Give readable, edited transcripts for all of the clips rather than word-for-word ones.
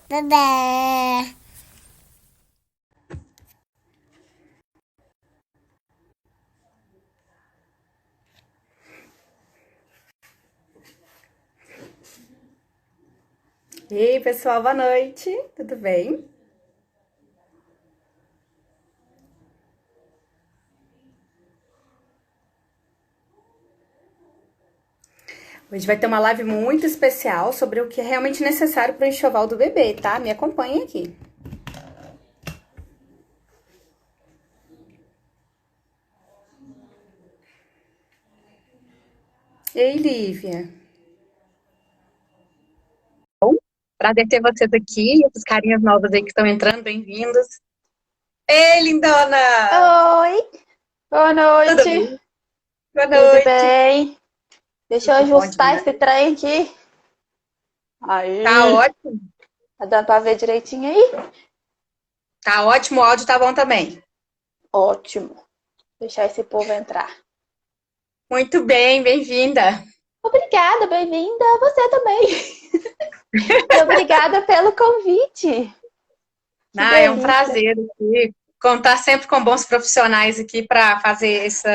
Bebê. E aí, pessoal, boa noite. Tudo bem? Hoje vai ter uma live muito especial sobre o que é realmente necessário para o enxoval do bebê, tá? Me acompanhe aqui. Ei, Lívia. Prazer ter vocês aqui, essas carinhas novas aí que estão entrando, bem-vindos. Ei, lindona! Oi, boa Tudo noite, bem? Boa tudo noite. bem? Deixa eu Tudo bom ajustar demais. esse trem aqui. Tá Aí, ótimo, tá dando pra ver direitinho aí? tá ótimo, o áudio tá bom também. Ótimo, deixar esse povo entrar. Muito bem, bem-vinda. Obrigada, bem-vinda. Você também. E obrigada pelo convite. Que Ah, é um delícia. prazer aqui, contar sempre com bons profissionais aqui para fazer esse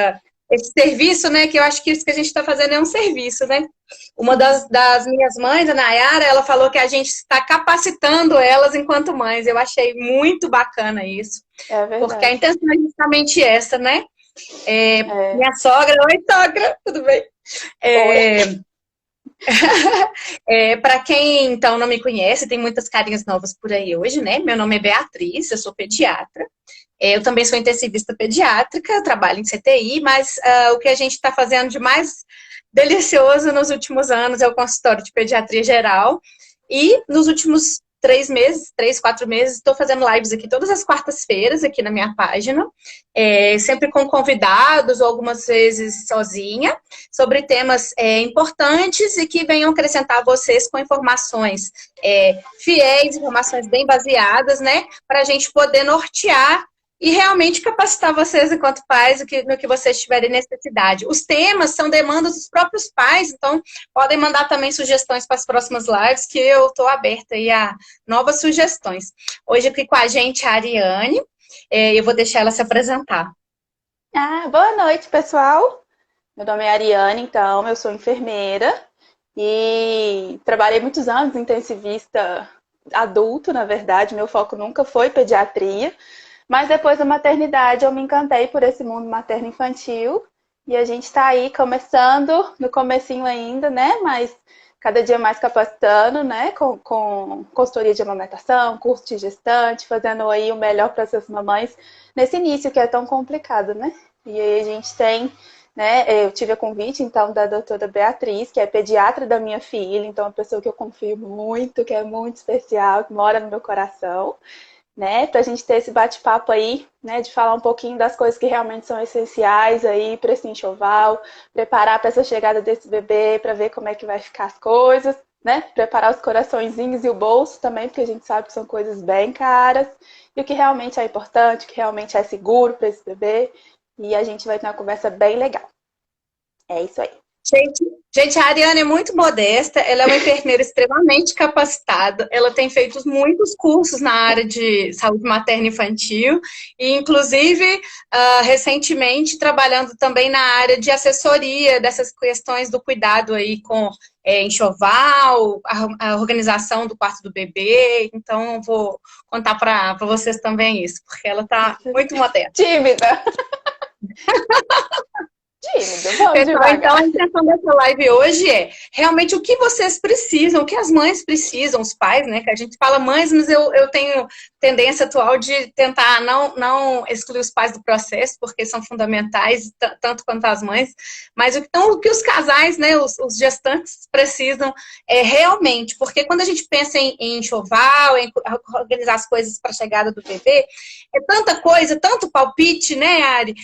serviço, né? Que eu acho que isso que a gente está fazendo é um serviço, né? Uma Sim, das minhas mães, a Nayara, ela falou que a gente está capacitando elas enquanto mães. Eu achei muito bacana isso, é porque a verdade. intenção é justamente essa, né? É. Minha sogra, oi, sogra, tudo bem? Oi? É, para quem então não me conhece, tem muitas carinhas novas por aí hoje, né? Meu nome é Beatriz, eu sou pediatra. Eu também sou intensivista pediátrica, eu trabalho em CTI, mas o que a gente está fazendo de mais delicioso nos últimos anos é o consultório de pediatria geral. E nos últimos 3 meses, 3, 4 meses, estou fazendo lives aqui todas as quartas-feiras aqui na minha página, sempre com convidados ou algumas vezes sozinha, sobre temas importantes e que venham acrescentar vocês com informações fiéis, informações bem baseadas, né? Para a gente poder nortear e realmente capacitar vocês enquanto pais no que vocês tiverem necessidade. Os temas são demandas dos próprios pais, então podem mandar também sugestões para as próximas lives, que eu estou aberta aí a novas sugestões. Hoje aqui com a gente a Ariane, eu vou deixar ela se apresentar. Ah, boa noite, pessoal. Meu nome é Ariane, então, eu sou enfermeira e trabalhei muitos anos intensivista adulto, na verdade, meu foco nunca foi pediatria, mas depois da maternidade eu me encantei por esse mundo materno-infantil e a gente está aí começando, no comecinho ainda, né, mas cada dia mais capacitando, né, com consultoria de amamentação, curso de gestante, fazendo aí o melhor para essas mamães nesse início que é tão complicado, né? E aí a gente tem, né, eu tive a convite, então, da doutora Beatriz, que é pediatra da minha filha, então é uma pessoa que eu confio muito, que é muito especial, que mora no meu coração, né, pra gente ter esse bate-papo aí, né, de falar um pouquinho das coisas que realmente são essenciais aí para esse enxoval, preparar para essa chegada desse bebê, para ver como é que vai ficar as coisas, né, preparar os coraçõezinhos e o bolso também, porque a gente sabe que são coisas bem caras, e o que realmente é importante, o que realmente é seguro para esse bebê, e a gente vai ter uma conversa bem legal. É isso aí. Gente, a Ariane é muito modesta, ela é uma enfermeira extremamente capacitada, ela tem feito muitos cursos na área de saúde materna e infantil, e inclusive, recentemente, trabalhando também na área de assessoria dessas questões do cuidado aí com enxoval, a organização do quarto do bebê, então vou contar para vocês também isso, porque ela está muito modesta. Tímida. Tímida, vamos Pessoal, então a devagar. intenção dessa live hoje é realmente o que vocês precisam, o que as mães precisam, os pais, né? Que a gente fala mães, mas eu tenho tendência atual de tentar não excluir os pais do processo, porque são fundamentais, tanto quanto as mães, mas o que os casais, né, os gestantes precisam realmente, porque quando a gente pensa em enxoval, em organizar as coisas para a chegada do bebê, é tanta coisa, tanto palpite, né, Ari?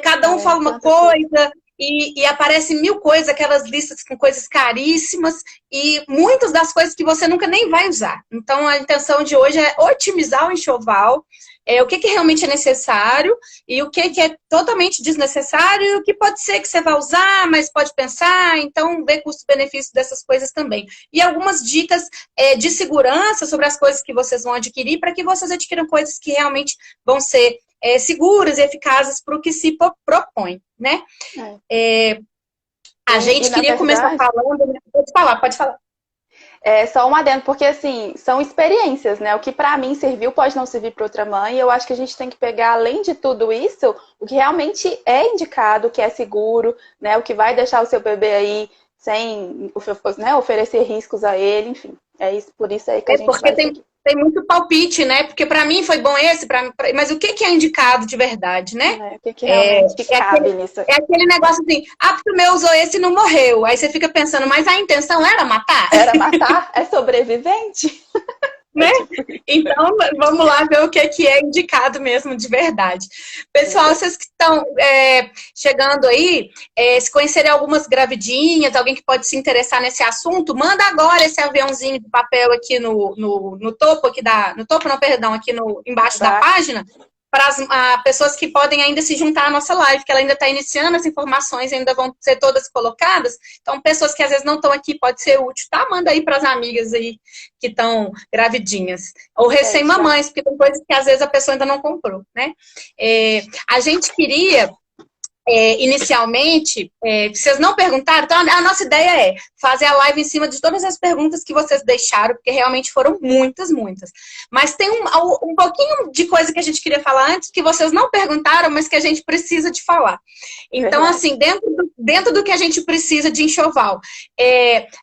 Cada um É, fala uma tanta coisa. coisa, e aparecem mil coisas, aquelas listas com coisas caríssimas e muitas das coisas que você nunca nem vai usar. Então, a intenção de hoje é otimizar o enxoval, o que realmente é necessário e o que é totalmente desnecessário e o que pode ser que você vai usar, mas pode pensar, então ver custo-benefício dessas coisas também. E algumas dicas de segurança sobre as coisas que vocês vão adquirir para que vocês adquiram coisas que realmente vão ser seguras e eficazes para o que se propõe, né? A gente queria começar falando... Pode falar. Só um adendo, porque assim, são experiências, né? O que pra mim serviu pode não servir para outra mãe. E eu acho que a gente tem que pegar, além de tudo isso, o que realmente é indicado, o que é seguro, né? O que vai deixar o seu bebê aí sem, né, oferecer riscos a ele, enfim. É isso, por isso aí que a gente porque tem muito palpite, né? Porque para mim foi bom esse, mas o que é indicado de verdade, né? O que realmente cabe nisso? É aquele negócio assim, porque o meu usou esse e não morreu. Aí você fica pensando, mas a intenção era matar? Era matar? É sobrevivente? Né? Então, vamos lá ver o que é indicado mesmo de verdade. Pessoal, vocês que estão chegando aí, se conhecerem algumas gravidinhas, alguém que pode se interessar nesse assunto, manda agora esse aviãozinho de papel aqui no topo, aqui embaixo da página, para as pessoas que podem ainda se juntar à nossa live, que ela ainda está iniciando, as informações ainda vão ser todas colocadas. Então, pessoas que às vezes não estão aqui, pode ser útil, tá? Manda aí para as amigas aí que estão gravidinhas. Ou recém-mamães, porque tem coisas que às vezes a pessoa ainda não comprou, né? A gente queria... inicialmente, vocês não perguntaram, então a nossa ideia é fazer a live em cima de todas as perguntas que vocês deixaram, porque realmente foram muitas. Mas tem um pouquinho de coisa que a gente queria falar antes, que vocês não perguntaram, mas que a gente precisa de falar. Então, assim, dentro do que a gente precisa de enxoval,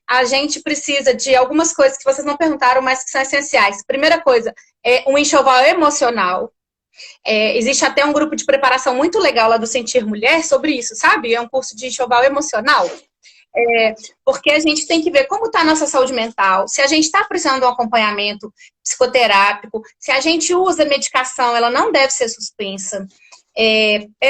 a gente precisa de algumas coisas que vocês não perguntaram, mas que são essenciais. Primeira coisa, um enxoval emocional. Existe até um grupo de preparação muito legal lá do Sentir Mulher sobre isso, sabe? É um curso de enxoval emocional. Porque a gente tem que ver como está a nossa saúde mental, se a gente está precisando de um acompanhamento psicoterápico, se a gente usa medicação, ela não deve ser suspensa.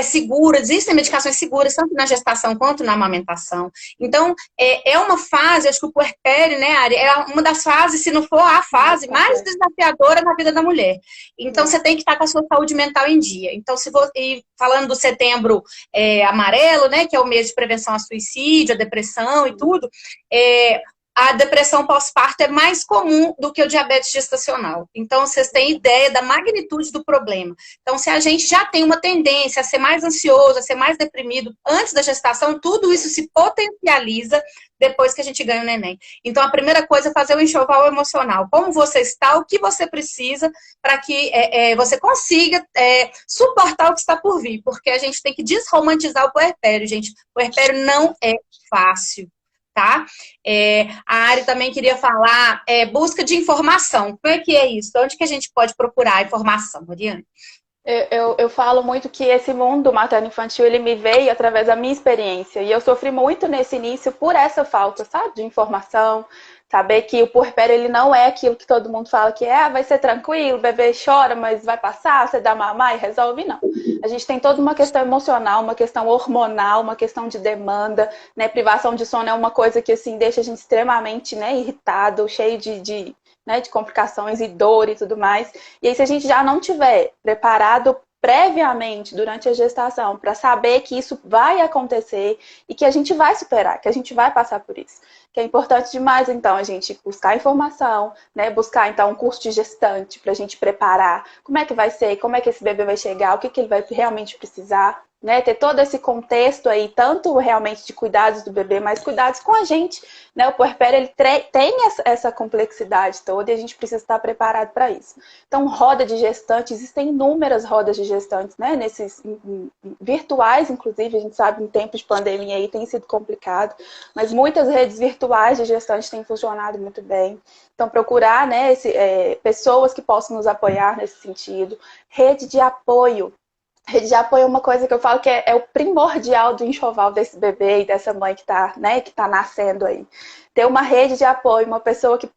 Segura, existem medicações seguras, tanto na gestação quanto na amamentação. Então, é uma fase, acho que o puerpério, né, Ari, é uma das fases, se não for a fase mais desafiadora na vida da mulher. Então, você tem que estar com a sua saúde mental em dia. Então, e falando do setembro amarelo, né, que é o mês de prevenção ao suicídio, a depressão e tudo, a depressão pós-parto é mais comum do que o diabetes gestacional. Então, vocês têm ideia da magnitude do problema. Então, se a gente já tem uma tendência a ser mais ansioso, a ser mais deprimido antes da gestação, tudo isso se potencializa depois que a gente ganha o neném. Então, a primeira coisa é fazer o enxoval emocional. Como você está, o que você precisa para que você consiga suportar o que está por vir. Porque a gente tem que desromantizar o puerpério, gente. O puerpério não é fácil. Tá? A Ari também queria falar busca de informação. Como é que é isso? Onde que a gente pode procurar informação, Mariane? Eu falo muito que esse mundo materno-infantil, ele me veio através da minha experiência. E eu sofri muito nesse início por essa falta, sabe? De informação. Saber que o puerpério, ele não é aquilo que todo mundo fala que vai ser tranquilo, o bebê chora, mas vai passar, você dá mamar e resolve, não. A gente tem toda uma questão emocional, uma questão hormonal, uma questão de demanda, né? Privação de sono é uma coisa que, assim, deixa a gente extremamente, né, irritado, cheio de complicações e dor e tudo mais. E aí, se a gente já não tiver preparado previamente, durante a gestação, para saber que isso vai acontecer e que a gente vai superar, que a gente vai passar por isso. Que é importante demais, então, a gente buscar informação, né? Buscar, então, um curso de gestante para a gente preparar como é que vai ser, como é que esse bebê vai chegar, o que ele vai realmente precisar, né? Ter todo esse contexto aí, tanto realmente de cuidados do bebê, mas cuidados com a gente, né? O puerpério, ele tem essa complexidade toda e a gente precisa estar preparado para isso. Então, roda de gestante, existem inúmeras rodas de gestantes, né? Nesses virtuais, inclusive, a gente sabe, em tempos de pandemia aí tem sido complicado, mas muitas redes virtuais de gestantes têm funcionado muito bem. Então, procurar, né, pessoas que possam nos apoiar nesse sentido. Rede de apoio. Rede de apoio é uma coisa que eu falo que é o primordial do enxoval desse bebê e dessa mãe que está, né, que tá nascendo aí. Ter uma rede de apoio,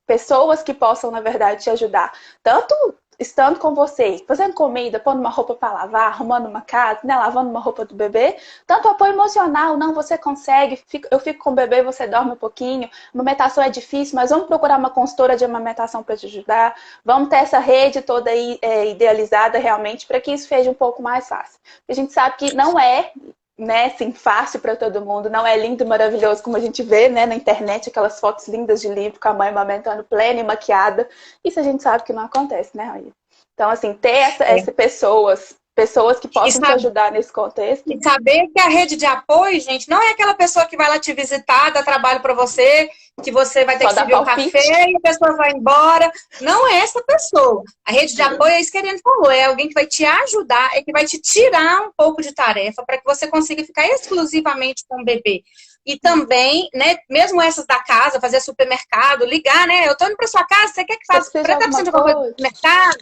pessoas que possam, na verdade, te ajudar. Tanto estando com você, fazendo comida, pondo uma roupa para lavar, arrumando uma casa, né, lavando uma roupa do bebê. Tanto apoio emocional, não, você consegue, eu fico com o bebê, você dorme um pouquinho, amamentação é difícil, mas vamos procurar uma consultora de amamentação para te ajudar, vamos ter essa rede toda aí idealizada realmente para que isso seja um pouco mais fácil. A gente sabe que não é, né, assim, fácil para todo mundo, não é lindo e maravilhoso como a gente vê, né, na internet, aquelas fotos lindas de livro com a mãe amamentando plena e maquiada. Isso a gente sabe que não acontece, né, Raíssa? Então, assim, ter essa pessoas que possam te ajudar nesse contexto. E saber que a rede de apoio, gente, não é aquela pessoa que vai lá te visitar, dá trabalho para você, que você vai ter que servir um café e a pessoa vai embora. Não é essa pessoa. A rede de apoio é isso que a Ariane falou, é alguém que vai te ajudar, é que vai te tirar um pouco de tarefa para que você consiga ficar exclusivamente com o bebê. E também, né, mesmo essas da casa, fazer supermercado, ligar, né, eu tô indo para sua casa, você quer que faça? Você tá precisando de alguma coisa do mercado?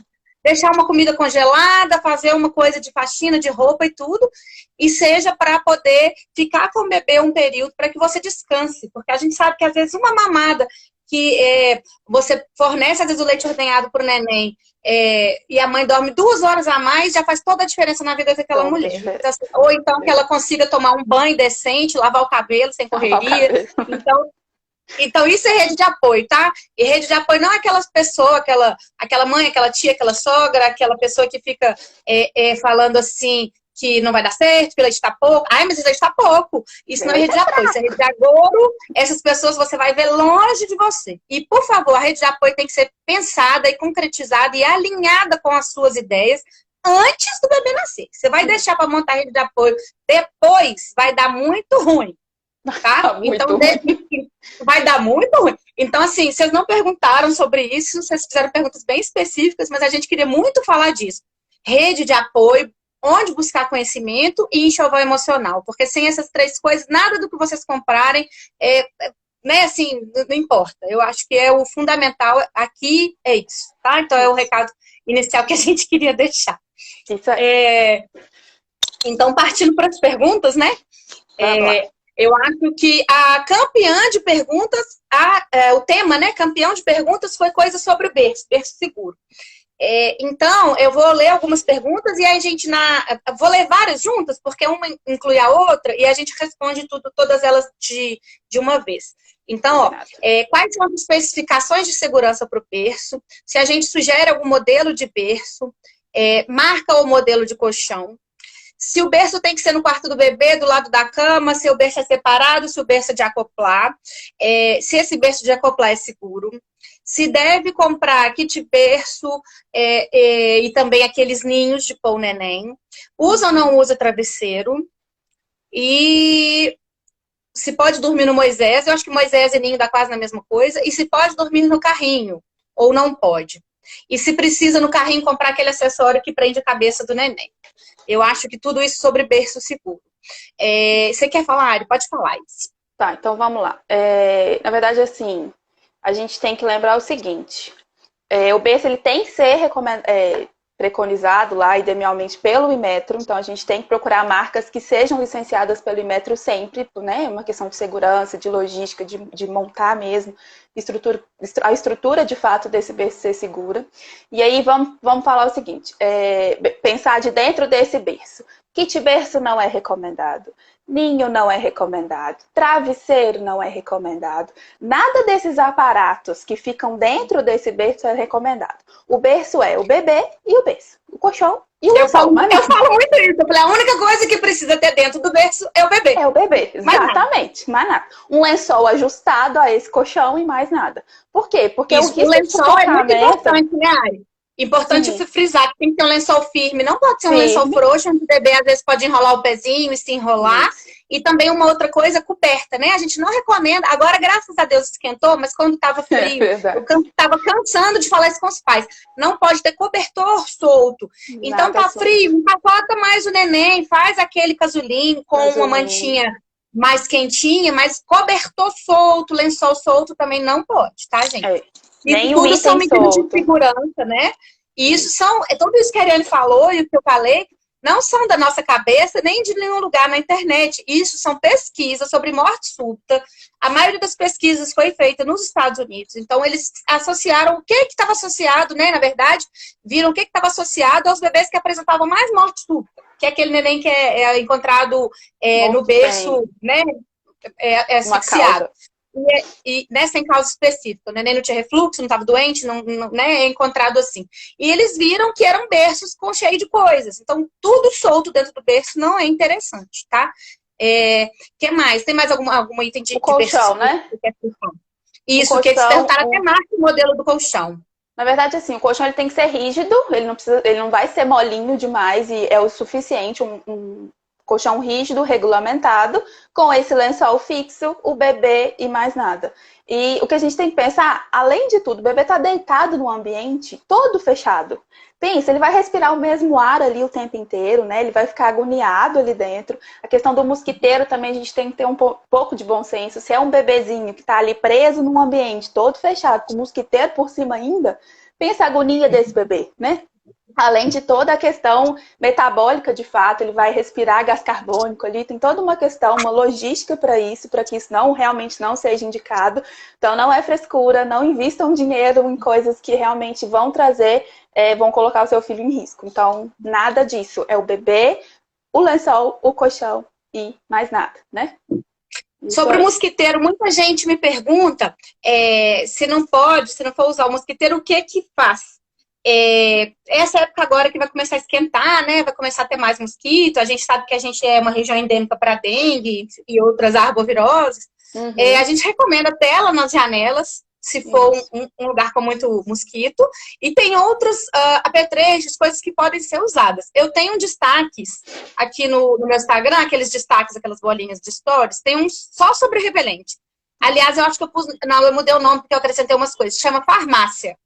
Deixar uma comida congelada, fazer uma coisa de faxina, de roupa e tudo, e seja para poder ficar com o bebê um período para que você descanse, porque a gente sabe que às vezes uma mamada que você fornece, às vezes, o leite ordenhado para o neném, e a mãe dorme 2 horas a mais, já faz toda a diferença na vida daquela mulher. Então, ou então que ela consiga tomar um banho decente, lavar o cabelo sem correria. Então, isso é rede de apoio, tá? E rede de apoio não é aquelas pessoas, aquela mãe, aquela tia, aquela sogra, aquela pessoa que fica falando assim que não vai dar certo, que o leite está pouco. Ai, mas o leite está pouco. Isso não é rede de apoio, isso é rede de agouro. Essas pessoas você vai ver longe de você. E, por favor, a rede de apoio tem que ser pensada e concretizada e alinhada com as suas ideias antes do bebê nascer. Você vai deixar para montar a rede de apoio depois, vai dar muito ruim. Tá? Então, vai dar muito ruim. Então, assim, vocês não perguntaram sobre isso, vocês fizeram perguntas bem específicas, mas a gente queria muito falar disso. Rede de apoio, onde buscar conhecimento e enxoval emocional. Porque sem essas 3 coisas, nada do que vocês comprarem, né, assim, não importa. Eu acho que o fundamental aqui é isso, tá? Então, é o recado inicial que a gente queria deixar. Isso aí. Então, partindo para as perguntas, né? Eu acho que a campeã de perguntas, o tema, né, campeão de perguntas foi coisa sobre o berço seguro. Então, eu vou ler algumas perguntas e aí a gente, vou ler várias juntas, porque uma inclui a outra e a gente responde todas elas de uma vez. Então, quais são as especificações de segurança para o berço? Se a gente sugere algum modelo de berço, marca o modelo de colchão. Se o berço tem que ser no quarto do bebê, do lado da cama, se o berço é separado, se o berço é de acoplar, se esse berço de acoplar é seguro, se deve comprar kit berço e também aqueles ninhos de pôr o neném, usa ou não usa travesseiro, e se pode dormir no Moisés, eu acho que Moisés e ninho dá quase na mesma coisa, e se pode dormir no carrinho, ou não pode. E se precisa no carrinho comprar aquele acessório que prende a cabeça do neném. Eu acho que tudo isso sobre berço seguro. Você quer falar, Ari? Pode falar isso. Tá, então vamos lá. Na verdade, assim, a gente tem que lembrar o seguinte. O berço, ele tem que ser preconizado lá, idealmente, pelo Inmetro. Então, a gente tem que procurar marcas que sejam licenciadas pelo Inmetro sempre, né? Uma questão de segurança, de logística, de montar mesmo a estrutura, de fato, desse berço ser segura. E aí, vamos falar o seguinte. Pensar de dentro desse berço. Kit berço não é recomendado. Ninho não é recomendado. Travesseiro não é recomendado. Nada desses aparatos que ficam dentro desse berço é recomendado. O berço é o bebê e o berço. O colchão e o lençol. Eu falo muito isso. Eu falei, a única coisa que precisa ter dentro do berço é o bebê. É o bebê, exatamente. Mais nada. Um lençol ajustado a esse colchão e mais nada. Por quê? Porque isso, o lençol é muito importante, né, Ari? Importante frisar que tem que ter um lençol firme. Não pode ser um lençol frouxo, onde o bebê às vezes pode enrolar o pezinho e se enrolar. Isso. E também uma outra coisa, coberta, né? A gente não recomenda. Agora, graças a Deus, esquentou, mas quando estava frio, eu estava cansando de falar isso com os pais. Não pode ter cobertor solto. Então, tá frio, empacota mais o neném, faz aquele casulinho com uma mantinha mais quentinha, mas cobertor solto, lençol solto também não pode, tá, gente? Nem tudo são medidas de segurança, né? E isso tudo isso que a Ariane falou e o que eu falei, não são da nossa cabeça nem de nenhum lugar na internet. Isso são pesquisas sobre morte súbita. A maioria das pesquisas foi feita nos Estados Unidos. Então, eles associaram o que estava associado, né? Na verdade, viram o que estava associado aos bebês que apresentavam mais morte súbita, que é aquele neném que é encontrado no berço, né? Asfixiado. Né, sem causa específica. O neném não tinha refluxo, não estava doente, né, é encontrado assim. E eles viram que eram berços cheio de coisas. Então, tudo solto dentro do berço não é interessante, tá? Que mais? Tem mais algum item de colchão, né? Isso, colchão, que eles perguntaram até mais o modelo do colchão. Na verdade, assim, o colchão ele tem que ser rígido, ele não vai ser molinho demais e é o suficiente, um colchão rígido, regulamentado, com esse lençol fixo, o bebê e mais nada. E o que a gente tem que pensar, além de tudo, o bebê está deitado num ambiente todo fechado. Pensa, ele vai respirar o mesmo ar ali o tempo inteiro, né? Ele vai ficar agoniado ali dentro. A questão do mosquiteiro também a gente tem que ter um pouco de bom senso. Se é um bebezinho que está ali preso num ambiente todo fechado, com mosquiteiro por cima ainda, pensa a agonia desse bebê, né? Além de toda a questão metabólica, de fato, ele vai respirar gás carbônico ali, tem toda uma questão, uma logística para que isso realmente não seja indicado. Então, não é frescura, não invistam dinheiro em coisas que realmente vão vão colocar o seu filho em risco. Então, nada disso. É o bebê, o lençol, o colchão e mais nada, né? Sobre o mosquiteiro, muita gente me pergunta se não for usar o mosquiteiro, o que faz? Essa época agora que vai começar a esquentar, né? Vai começar a ter mais mosquito. A gente sabe que a gente é uma região endêmica para dengue e outras arboviroses. Uhum. A gente recomenda tela nas janelas, se for um lugar com muito mosquito. E tem outros apetrechos, coisas que podem ser usadas. Eu tenho destaques aqui no meu Instagram, aqueles destaques, aquelas bolinhas de stories. Tem um só sobre repelente. Aliás, eu acho que eu mudei o nome porque eu acrescentei umas coisas. Chama farmácia.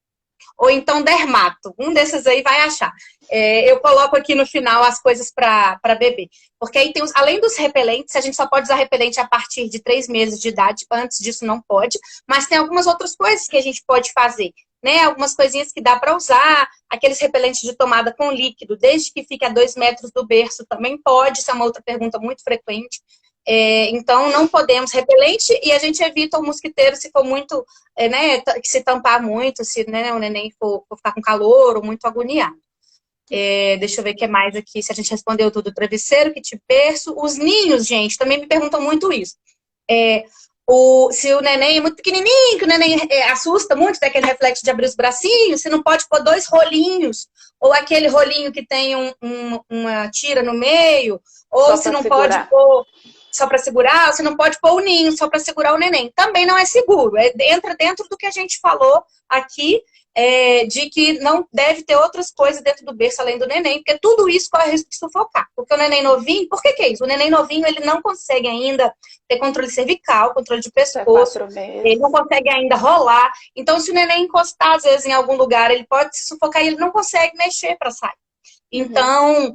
Ou então dermato. Um desses aí vai achar. Eu coloco aqui no final as coisas para bebê. Porque aí tem além dos repelentes, a gente só pode usar repelente a partir de 3 meses de idade. Antes disso não pode. Mas tem algumas outras coisas que a gente pode fazer. Né? Algumas coisinhas que dá para usar. Aqueles repelentes de tomada com líquido, desde que fique a 2 metros do berço, também pode. Isso é uma outra pergunta muito frequente. Então, não podemos repelente e a gente evita o mosquiteiro se for muito, né, que se tampar muito, se, né, o neném for ficar com calor ou muito agoniado. Deixa eu ver o que é mais aqui, se a gente respondeu tudo. Travesseiro, kit berço. Os ninhos, gente, também me perguntam muito isso. Se o neném é muito pequenininho, que o neném assusta muito, tem aquele reflexo de abrir os bracinhos, você não pode pôr 2 rolinhos, ou aquele rolinho que tem uma tira no meio, ou se não pode pôr só para segurar, você não pode pôr o ninho só para segurar o neném. Também não é seguro. Entra dentro do que a gente falou aqui, de que não deve ter outras coisas dentro do berço além do neném, porque tudo isso corre risco de sufocar. Porque o neném novinho, por que é isso? O neném novinho, ele não consegue ainda ter controle cervical, controle de pescoço, ele não consegue ainda rolar. Então, se o neném encostar, às vezes, em algum lugar, ele pode se sufocar e ele não consegue mexer para sair. Então,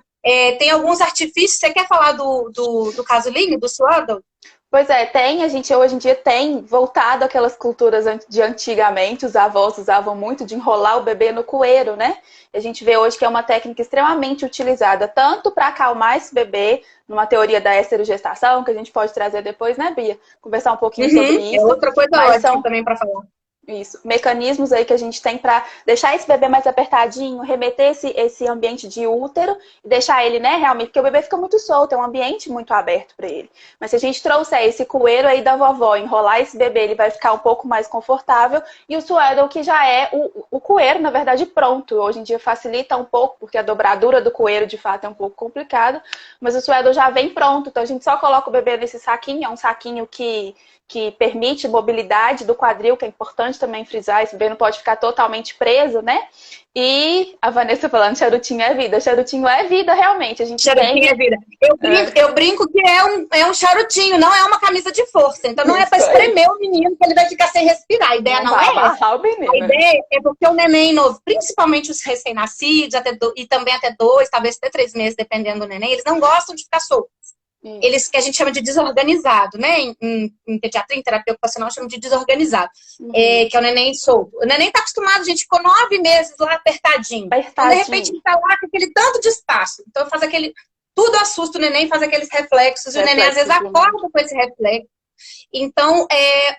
tem alguns artifícios. Você quer falar do casulinho, do swaddle? Pois a gente hoje em dia tem voltado àquelas culturas de antigamente, os avós usavam muito de enrolar o bebê no cueiro, né? E a gente vê hoje que é uma técnica extremamente utilizada, tanto para acalmar esse bebê, numa teoria da esterogestação, que a gente pode trazer depois, né, Bia? Conversar um pouquinho sobre isso. É outra coisa ótima também para falar. Isso, mecanismos aí que a gente tem para deixar esse bebê mais apertadinho, remeter esse ambiente de útero e deixar ele, né, realmente, porque o bebê fica muito solto, é um ambiente muito aberto para ele. Mas se a gente trouxer esse cueiro aí da vovó, enrolar esse bebê, ele vai ficar um pouco mais confortável. E o swaddle, que já é o cueiro, na verdade, pronto. Hoje em dia facilita um pouco, porque a dobradura do cueiro, de fato, é um pouco complicado. Mas o swaddle já vem pronto, então a gente só coloca o bebê nesse saquinho, é um saquinho que permite mobilidade do quadril, que é importante também frisar, esse bebê não pode ficar totalmente preso, né? E a Vanessa falando, charutinho é vida. Charutinho é vida, realmente. Charutinho é vida. Eu brinco que é um charutinho, não é uma camisa de força. Então não é para espremer o menino que ele vai ficar sem respirar. A ideia não é essa. A ideia é porque o neném novo, principalmente os recém-nascidos, e também até 2, talvez até 3 meses, dependendo do neném, eles não gostam de ficar soltos. eles que a gente chama de desorganizado, né? Em pediatria, em terapia ocupacional, chama de desorganizado. Que é o neném solto. O neném tá acostumado, a gente ficou 9 meses lá apertadinho. Então, de repente, ele tá lá com aquele tanto de espaço. Então, faz aquele... Tudo assusta o neném, faz aqueles reflexos. E o neném, às vezes, acorda com esse reflexo. Então,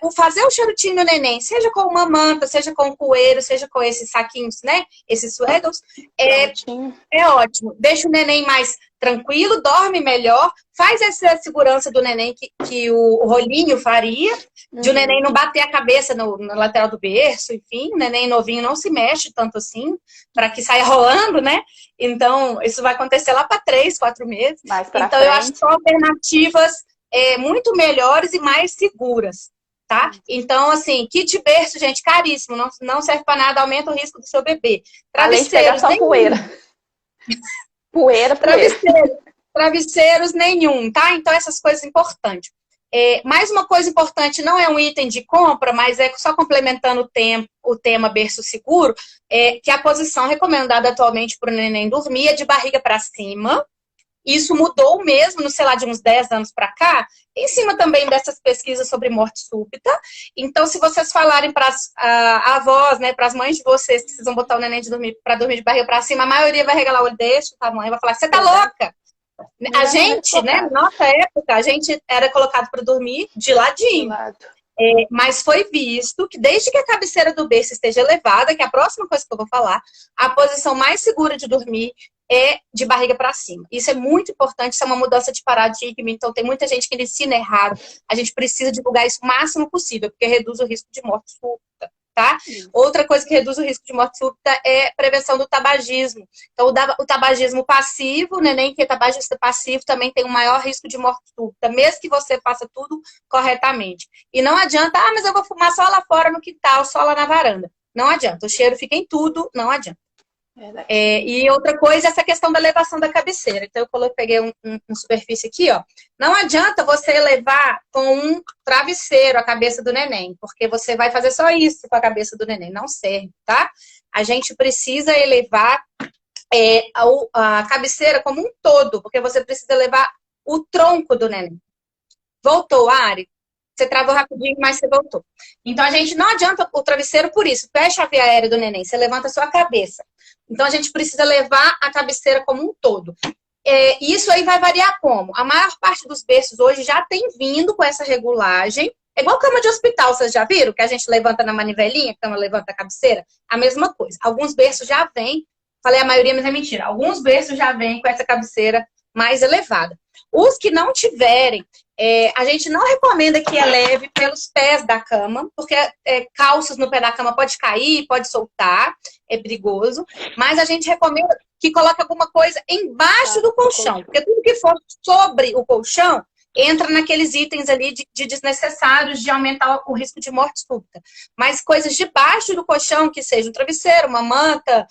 o fazer o charutinho no neném, seja com uma manta, seja com um coeiro, seja com esses saquinhos, né? Esses swaggles, é ótimo. Deixa o neném mais tranquilo, dorme melhor, faz essa segurança do neném que o rolinho faria, de o neném não bater a cabeça na lateral do berço, enfim, o neném novinho não se mexe tanto assim, para que saia rolando, né? Então, isso vai acontecer lá para 3, 4 meses. Então, eu acho que são alternativas muito melhores e mais seguras, tá? Então, assim, kit berço, gente, caríssimo, não serve para nada, aumenta o risco do seu bebê. Além de pegar só poeira. Travesseiros nenhum, tá? Então, essas coisas importantes. Mais uma coisa importante, não é um item de compra, mas é só complementando o tema berço seguro, que a posição recomendada atualmente para o neném dormir é de barriga para cima. Isso mudou mesmo, sei lá, de uns 10 anos para cá, em cima também dessas pesquisas sobre morte súbita. Então, se vocês falarem para as avós, né, para as mães de vocês que precisam botar o neném para dormir de barriga para cima, a maioria vai regalar o olho desse tamanho, vai falar, você tá louca? A gente, né, na nossa época, a gente era colocado para dormir de ladinho. Mas foi visto que desde que a cabeceira do berço esteja elevada, que é a próxima coisa que eu vou falar, a posição mais segura de dormir é de barriga para cima. Isso é muito importante, isso é uma mudança de paradigma, então tem muita gente que ensina errado. A gente precisa divulgar isso o máximo possível, porque reduz o risco de morte súbita, tá? Outra coisa que reduz o risco de morte súbita é prevenção do tabagismo. Então, o tabagismo passivo, o neném que é tabagista passivo também tem um maior risco de morte súbita, mesmo que você faça tudo corretamente. E não adianta, mas eu vou fumar só lá fora no quintal, só lá na varanda. Não adianta, o cheiro fica em tudo, não adianta. E outra coisa é essa questão da elevação da cabeceira. Então, eu peguei um superfície aqui, ó. Não adianta você elevar com um travesseiro a cabeça do neném, porque você vai fazer só isso com a cabeça do neném. Não serve, tá? A gente precisa elevar a cabeceira como um todo, porque você precisa elevar o tronco do neném. Voltou, Ari? Você travou rapidinho, mas você voltou. Então, a gente não adianta o travesseiro por isso. Fecha a via aérea do neném, você levanta a sua cabeça. Então, a gente precisa levar a cabeceira como um todo. Isso aí vai variar como? A maior parte dos berços hoje já tem vindo com essa regulagem. É igual cama de hospital, vocês já viram? Que a gente levanta na manivelinha, a cama levanta a cabeceira. A mesma coisa. Alguns berços já vêm, falei a maioria, mas é mentira. Alguns berços já vêm com essa cabeceira mais elevada. Os que não tiverem, a gente não recomenda que eleve pelos pés da cama, porque calças no pé da cama pode cair, pode soltar, é perigoso. Mas a gente recomenda que coloque alguma coisa embaixo do colchão, porque tudo que for sobre o colchão entra naqueles itens ali de desnecessários de aumentar o risco de morte súbita. Mas coisas debaixo do colchão, que seja um travesseiro, uma manta,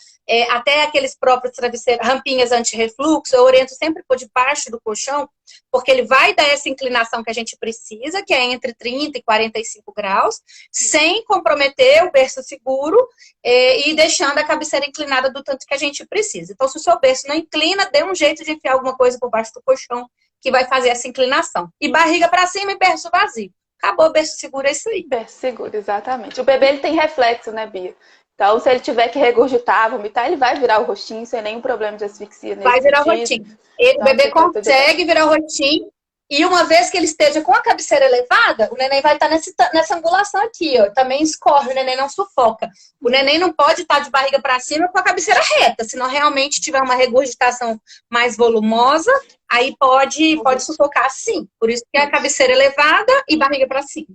até aqueles próprios travesseiros, rampinhas anti-refluxo, eu oriento sempre por debaixo do colchão, porque ele vai dar essa inclinação que a gente precisa, que é entre 30 e 45 graus, sem comprometer o berço seguro e deixando a cabeceira inclinada do tanto que a gente precisa. Então, se o seu berço não inclina, dê um jeito de enfiar alguma coisa por baixo do colchão, que vai fazer essa inclinação. E barriga para cima e berço vazio. Acabou, berço seguro, é isso aí. Berço seguro, exatamente. O bebê, ele tem reflexo, né, Bia? Então, se ele tiver que regurgitar, vomitar, ele vai virar o rostinho sem nenhum problema de asfixia nesse Vai virar o rostinho. O bebê consegue virar o rostinho. E uma vez que ele esteja com a cabeceira elevada, o neném vai estar nessa angulação aqui, ó. Também escorre, o neném não sufoca. O neném não pode estar de barriga para cima com a cabeceira reta, senão realmente tiver uma regurgitação mais volumosa, aí pode sufocar sim. Por isso que é a cabeceira elevada e barriga para cima.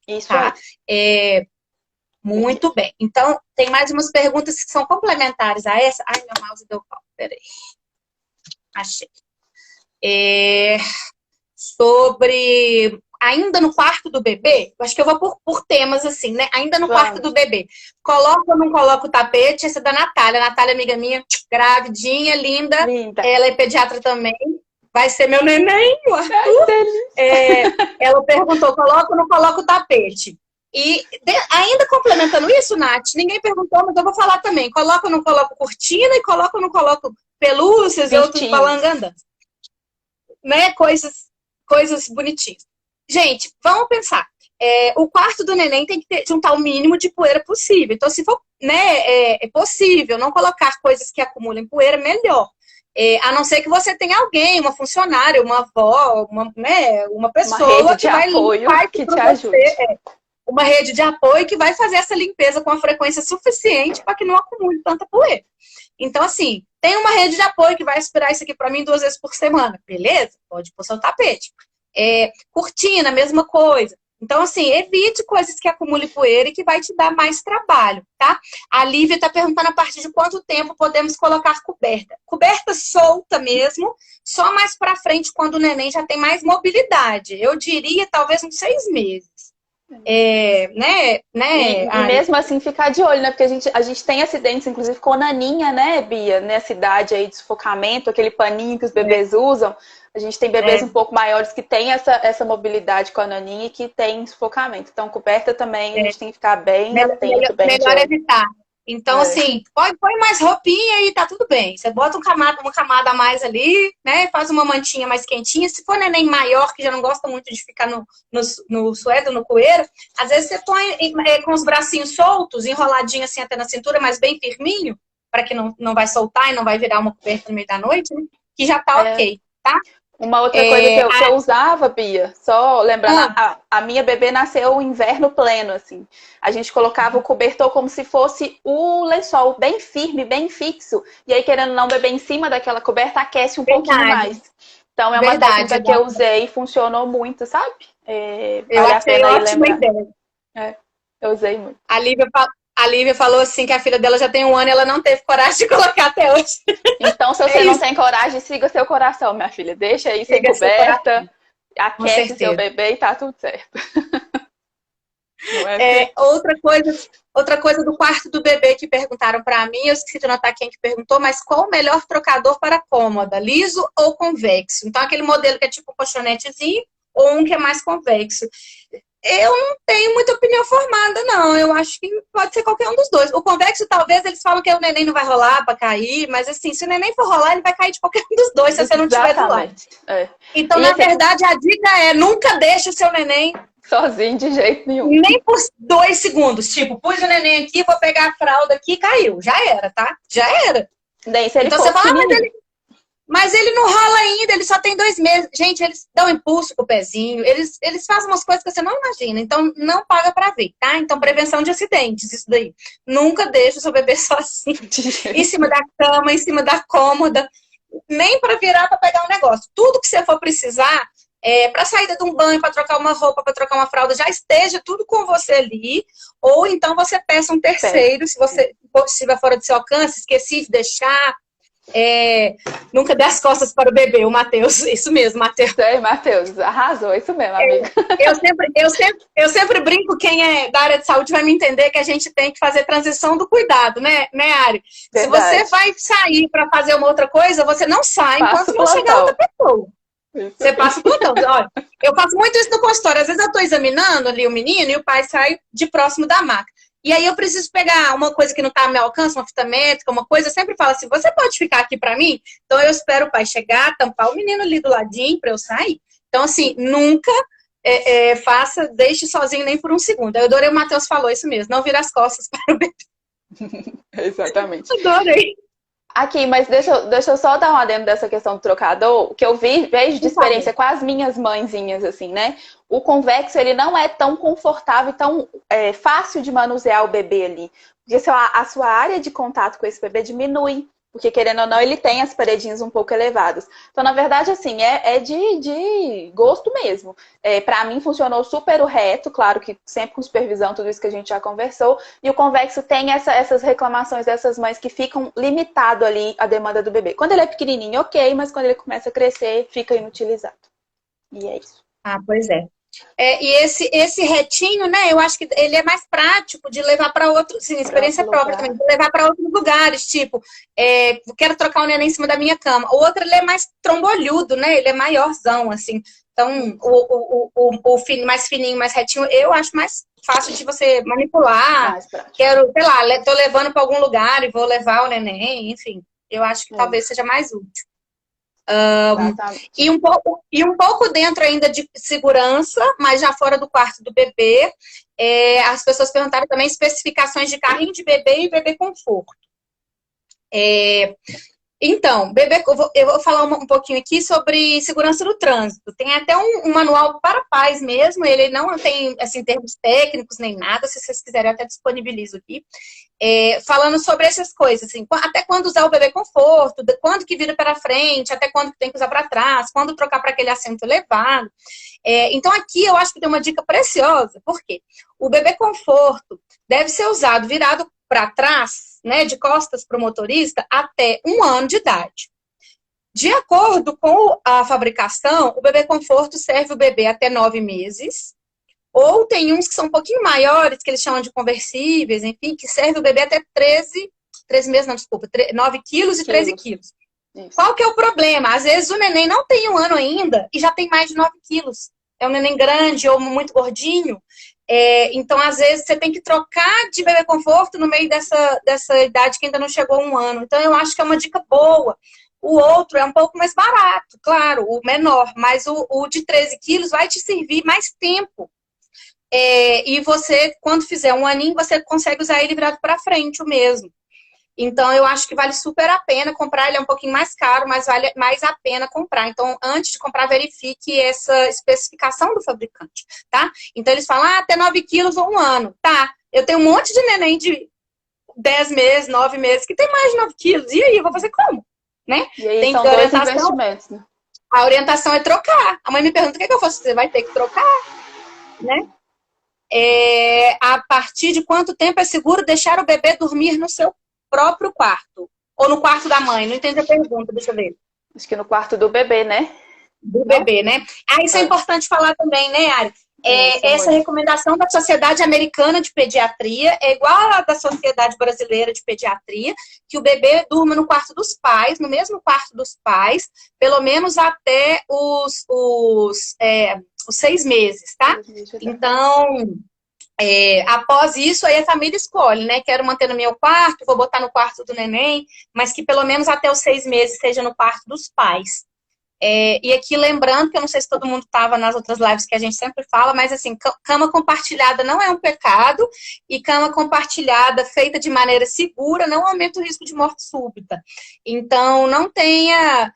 Isso, tá? Muito bem. Então, tem mais umas perguntas que são complementares a essa. Ai, meu mouse deu pau. Peraí. Achei. Sobre ainda no quarto do bebê, acho que eu vou por temas assim, né? Ainda no quarto do bebê. Coloca ou não coloca o tapete? Essa é da Natália. A Natália, amiga minha, gravidinha, linda. Ela é pediatra também. Vai ser meu neném, o Arthur. Ela perguntou, coloca ou não coloca o tapete? E ainda complementando isso, Nath, ninguém perguntou, mas eu vou falar também. Coloca ou não coloca cortina e coloca ou não coloca pelúcias e outros balangandãs. Né? Coisas coisas bonitinhas. Gente, vamos pensar. O quarto do neném tem que juntar o mínimo de poeira possível. Então, se for, né, é possível não colocar coisas que acumulem poeira, melhor. A não ser que você tenha alguém, uma funcionária, uma avó, uma pessoa que vai limpar que te ajude. Uma rede de apoio que vai fazer essa limpeza com a frequência suficiente para que não acumule tanta poeira. Então, assim, tem uma rede de apoio que vai aspirar isso aqui para mim 2 vezes por semana. Beleza? Pode pôr seu tapete. Cortina, mesma coisa. Então, assim, evite coisas que acumulem poeira e que vai te dar mais trabalho, tá? A Lívia está perguntando a partir de quanto tempo podemos colocar coberta. Coberta solta mesmo, só mais para frente, quando o neném já tem mais mobilidade. Eu diria, talvez, uns 6 meses. E mesmo assim ficar de olho, né? Porque a gente tem acidentes, inclusive com naninha, né, Bia? Nessa idade aí de sufocamento, aquele paninho que os bebês usam. A gente tem bebês um pouco maiores que têm essa mobilidade com a naninha e que tem sufocamento. Então, coberta também, a gente tem que ficar bem atento, bem melhor evitar. Então, assim, põe mais roupinha e tá tudo bem. Você bota uma camada a mais ali, né? Faz uma mantinha mais quentinha. Se for neném maior, que já não gosta muito de ficar no suéter, no coeiro, às vezes você põe com os bracinhos soltos, enroladinho assim até na cintura, mas bem firminho, para que não vai soltar e não vai virar uma coberta no meio da noite, né? Que já tá ok, tá? Uma outra coisa que eu usava, Bia, só lembrando, a minha bebê nasceu inverno pleno, assim. A gente colocava o cobertor como se fosse o lençol, bem firme, bem fixo. E aí, querendo ou não, o bebê em cima daquela coberta aquece um pouquinho mais. Então, é uma técnica que eu usei e funcionou muito, sabe? Vale a pena aí lembrar. Eu usei muito. A Lívia falou assim que a filha dela já tem 1 ano e ela não teve coragem de colocar até hoje. Então, se você não tem coragem, siga seu coração, minha filha. Deixa aí sem coberta, aquece seu bebê e tá tudo certo. Outra coisa do quarto do bebê que perguntaram pra mim, eu esqueci de anotar quem que perguntou, mas qual o melhor trocador para cômoda, liso ou convexo? Então, aquele modelo que é tipo um colchonetezinho ou um que é mais convexo. Eu não tenho muita opinião formada, não. Eu acho que pode ser qualquer um dos dois. O convexo, talvez, eles falam que o neném não vai rolar para cair, mas assim, se o neném for rolar, ele vai cair de qualquer um dos dois, se você não tiver do lado. Então, na verdade, a dica é nunca deixe o seu neném sozinho de jeito nenhum. Nem por 2 segundos. Tipo, pus o neném aqui, vou pegar a fralda aqui, caiu. Já era, tá? Já era. Daí, se ele então você fala, mas ele não rola ainda, ele só tem 2 meses. Gente, eles dão impulso com o pezinho, eles fazem umas coisas que você não imagina. Então, não paga pra ver, tá? Então, prevenção de acidentes, isso daí. Nunca deixa o seu bebê sozinho. Em cima da cama, em cima da cômoda. Nem pra virar pra pegar um negócio. Tudo que você for precisar, pra saída de um banho, pra trocar uma roupa, pra trocar uma fralda, já esteja tudo com você ali. Ou então você peça um terceiro, se você estiver fora do seu alcance, esqueci de deixar. Nunca dê as costas para o bebê, o Matheus. Isso mesmo, Matheus. Matheus, arrasou, isso mesmo, amiga. Eu sempre brinco, quem é da área de saúde vai me entender que a gente tem que fazer transição do cuidado, né, Ari? Verdade. Se você vai sair para fazer uma outra coisa, você não sai enquanto não chegar outra pessoa. Isso. Você passa o plantão. Olha, eu faço muito isso no consultório. Às vezes eu estou examinando ali o menino e o pai sai de próximo da maca. E aí eu preciso pegar uma coisa que não está ao meu alcance, uma fita métrica, uma coisa, eu sempre falo assim, você pode ficar aqui para mim? Então eu espero o pai chegar, tampar o menino ali do ladinho para eu sair. Então assim, nunca deixe sozinho nem por um segundo. Eu adorei, o Matheus falou isso mesmo, não vira as costas para o bebê. Exatamente. Adorei. Aqui, mas deixa eu só dar um adendo dessa questão do trocador, que eu vejo de experiência com as minhas mãezinhas, assim, né? O convexo, ele não é tão confortável, tão fácil de manusear o bebê ali. Porque a sua área de contato com esse bebê diminui. Porque, querendo ou não, ele tem as paredinhas um pouco elevadas. Então, na verdade, assim, é de gosto mesmo. Pra mim, funcionou super o reto, claro que sempre com supervisão, tudo isso que a gente já conversou. E o convexo tem essas reclamações dessas mães que ficam limitado ali a demanda do bebê. Quando ele é pequenininho, ok, mas quando ele começa a crescer, fica inutilizado. E é isso. Ah, pois é. E esse retinho, né, eu acho que ele é mais prático de levar para outros, sim, experiência própria também, de levar para outros lugares, tipo, quero trocar o neném em cima da minha cama. O outro, ele é mais trombolhudo, né, ele é maiorzão, assim. Então, o mais fininho, mais retinho, eu acho mais fácil de você manipular. Quero, sei lá, tô levando para algum lugar e vou levar o neném, enfim. Eu acho que talvez seja mais útil. Exatamente. E um pouco dentro ainda de segurança, mas já fora do quarto do bebê, as pessoas perguntaram também especificações de carrinho de bebê e bebê conforto. Então, eu vou falar um pouquinho aqui sobre segurança no trânsito. Tem até um manual para pais mesmo, ele não tem assim, termos técnicos nem nada, se vocês quiserem eu até disponibilizo aqui. Falando sobre essas coisas, assim, até quando usar o bebê conforto, quando que vira para frente, até quando que tem que usar para trás, quando trocar para aquele assento elevado. Então aqui eu acho que tem uma dica preciosa, porque o bebê conforto deve ser usado virado para trás, né, de costas para o motorista, até 1 ano de idade. De acordo com a fabricação, o bebê conforto serve o bebê até 9 meses, ou tem uns que são um pouquinho maiores, que eles chamam de conversíveis, enfim, que serve o bebê até 13 meses, não, desculpa, 9 quilos e 13 quilos. Isso. Qual que é o problema? Às vezes o neném não tem 1 ano ainda e já tem mais de 9 quilos. É um neném grande ou muito gordinho. Então, às vezes, você tem que trocar de bebê conforto no meio dessa idade que ainda não chegou a 1 ano. Então, eu acho que é uma dica boa. O outro é um pouco mais barato, claro, o menor, mas o de 13 quilos vai te servir mais tempo. E você, quando fizer 1 aninho, você consegue usar ele virado para frente o mesmo. Então, eu acho que vale super a pena comprar. Ele é um pouquinho mais caro, mas vale mais a pena comprar. Então, antes de comprar, verifique essa especificação do fabricante, tá? Então, eles falam, até 9 quilos ou 1 ano. Tá, eu tenho um monte de neném de 10 meses, 9 meses, que tem mais de 9 quilos. E aí, eu vou fazer como? Né? E aí, tem são dois investimentos, né? A orientação é trocar. A mãe me pergunta, o que eu faço? Você vai ter que trocar, né? A partir de quanto tempo é seguro deixar o bebê dormir no seu próprio quarto? Ou no quarto da mãe? Não entendi a pergunta, deixa eu ver. Acho que no quarto do bebê, né? Do bebê, né? Isso é importante falar também, né, Ari? Essa recomendação da Sociedade Americana de Pediatria é igual à da Sociedade Brasileira de Pediatria, que o bebê durma no quarto dos pais, no mesmo quarto dos pais, pelo menos até os 6 meses, tá? Então, após isso, aí a família escolhe, né? Quero manter no meu quarto, vou botar no quarto do neném, mas que pelo menos até os 6 meses seja no quarto dos pais. E aqui lembrando, que eu não sei se todo mundo estava nas outras lives que a gente sempre fala, mas assim, cama compartilhada não é um pecado, e cama compartilhada feita de maneira segura não aumenta o risco de morte súbita. Então, não tenha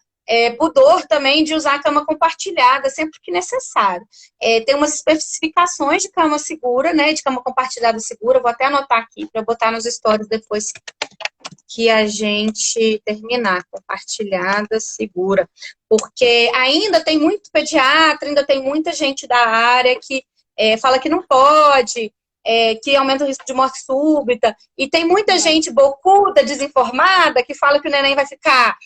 pudor também de usar a cama compartilhada sempre que necessário. Tem umas especificações de cama segura, né, de cama compartilhada segura, vou até anotar aqui para botar nos stories depois que a gente terminar, compartilhada, segura. Porque ainda tem muito pediatra, ainda tem muita gente da área que fala que não pode, que aumenta o risco de morte súbita. E tem muita gente bocuda, desinformada, que fala que o neném vai ficar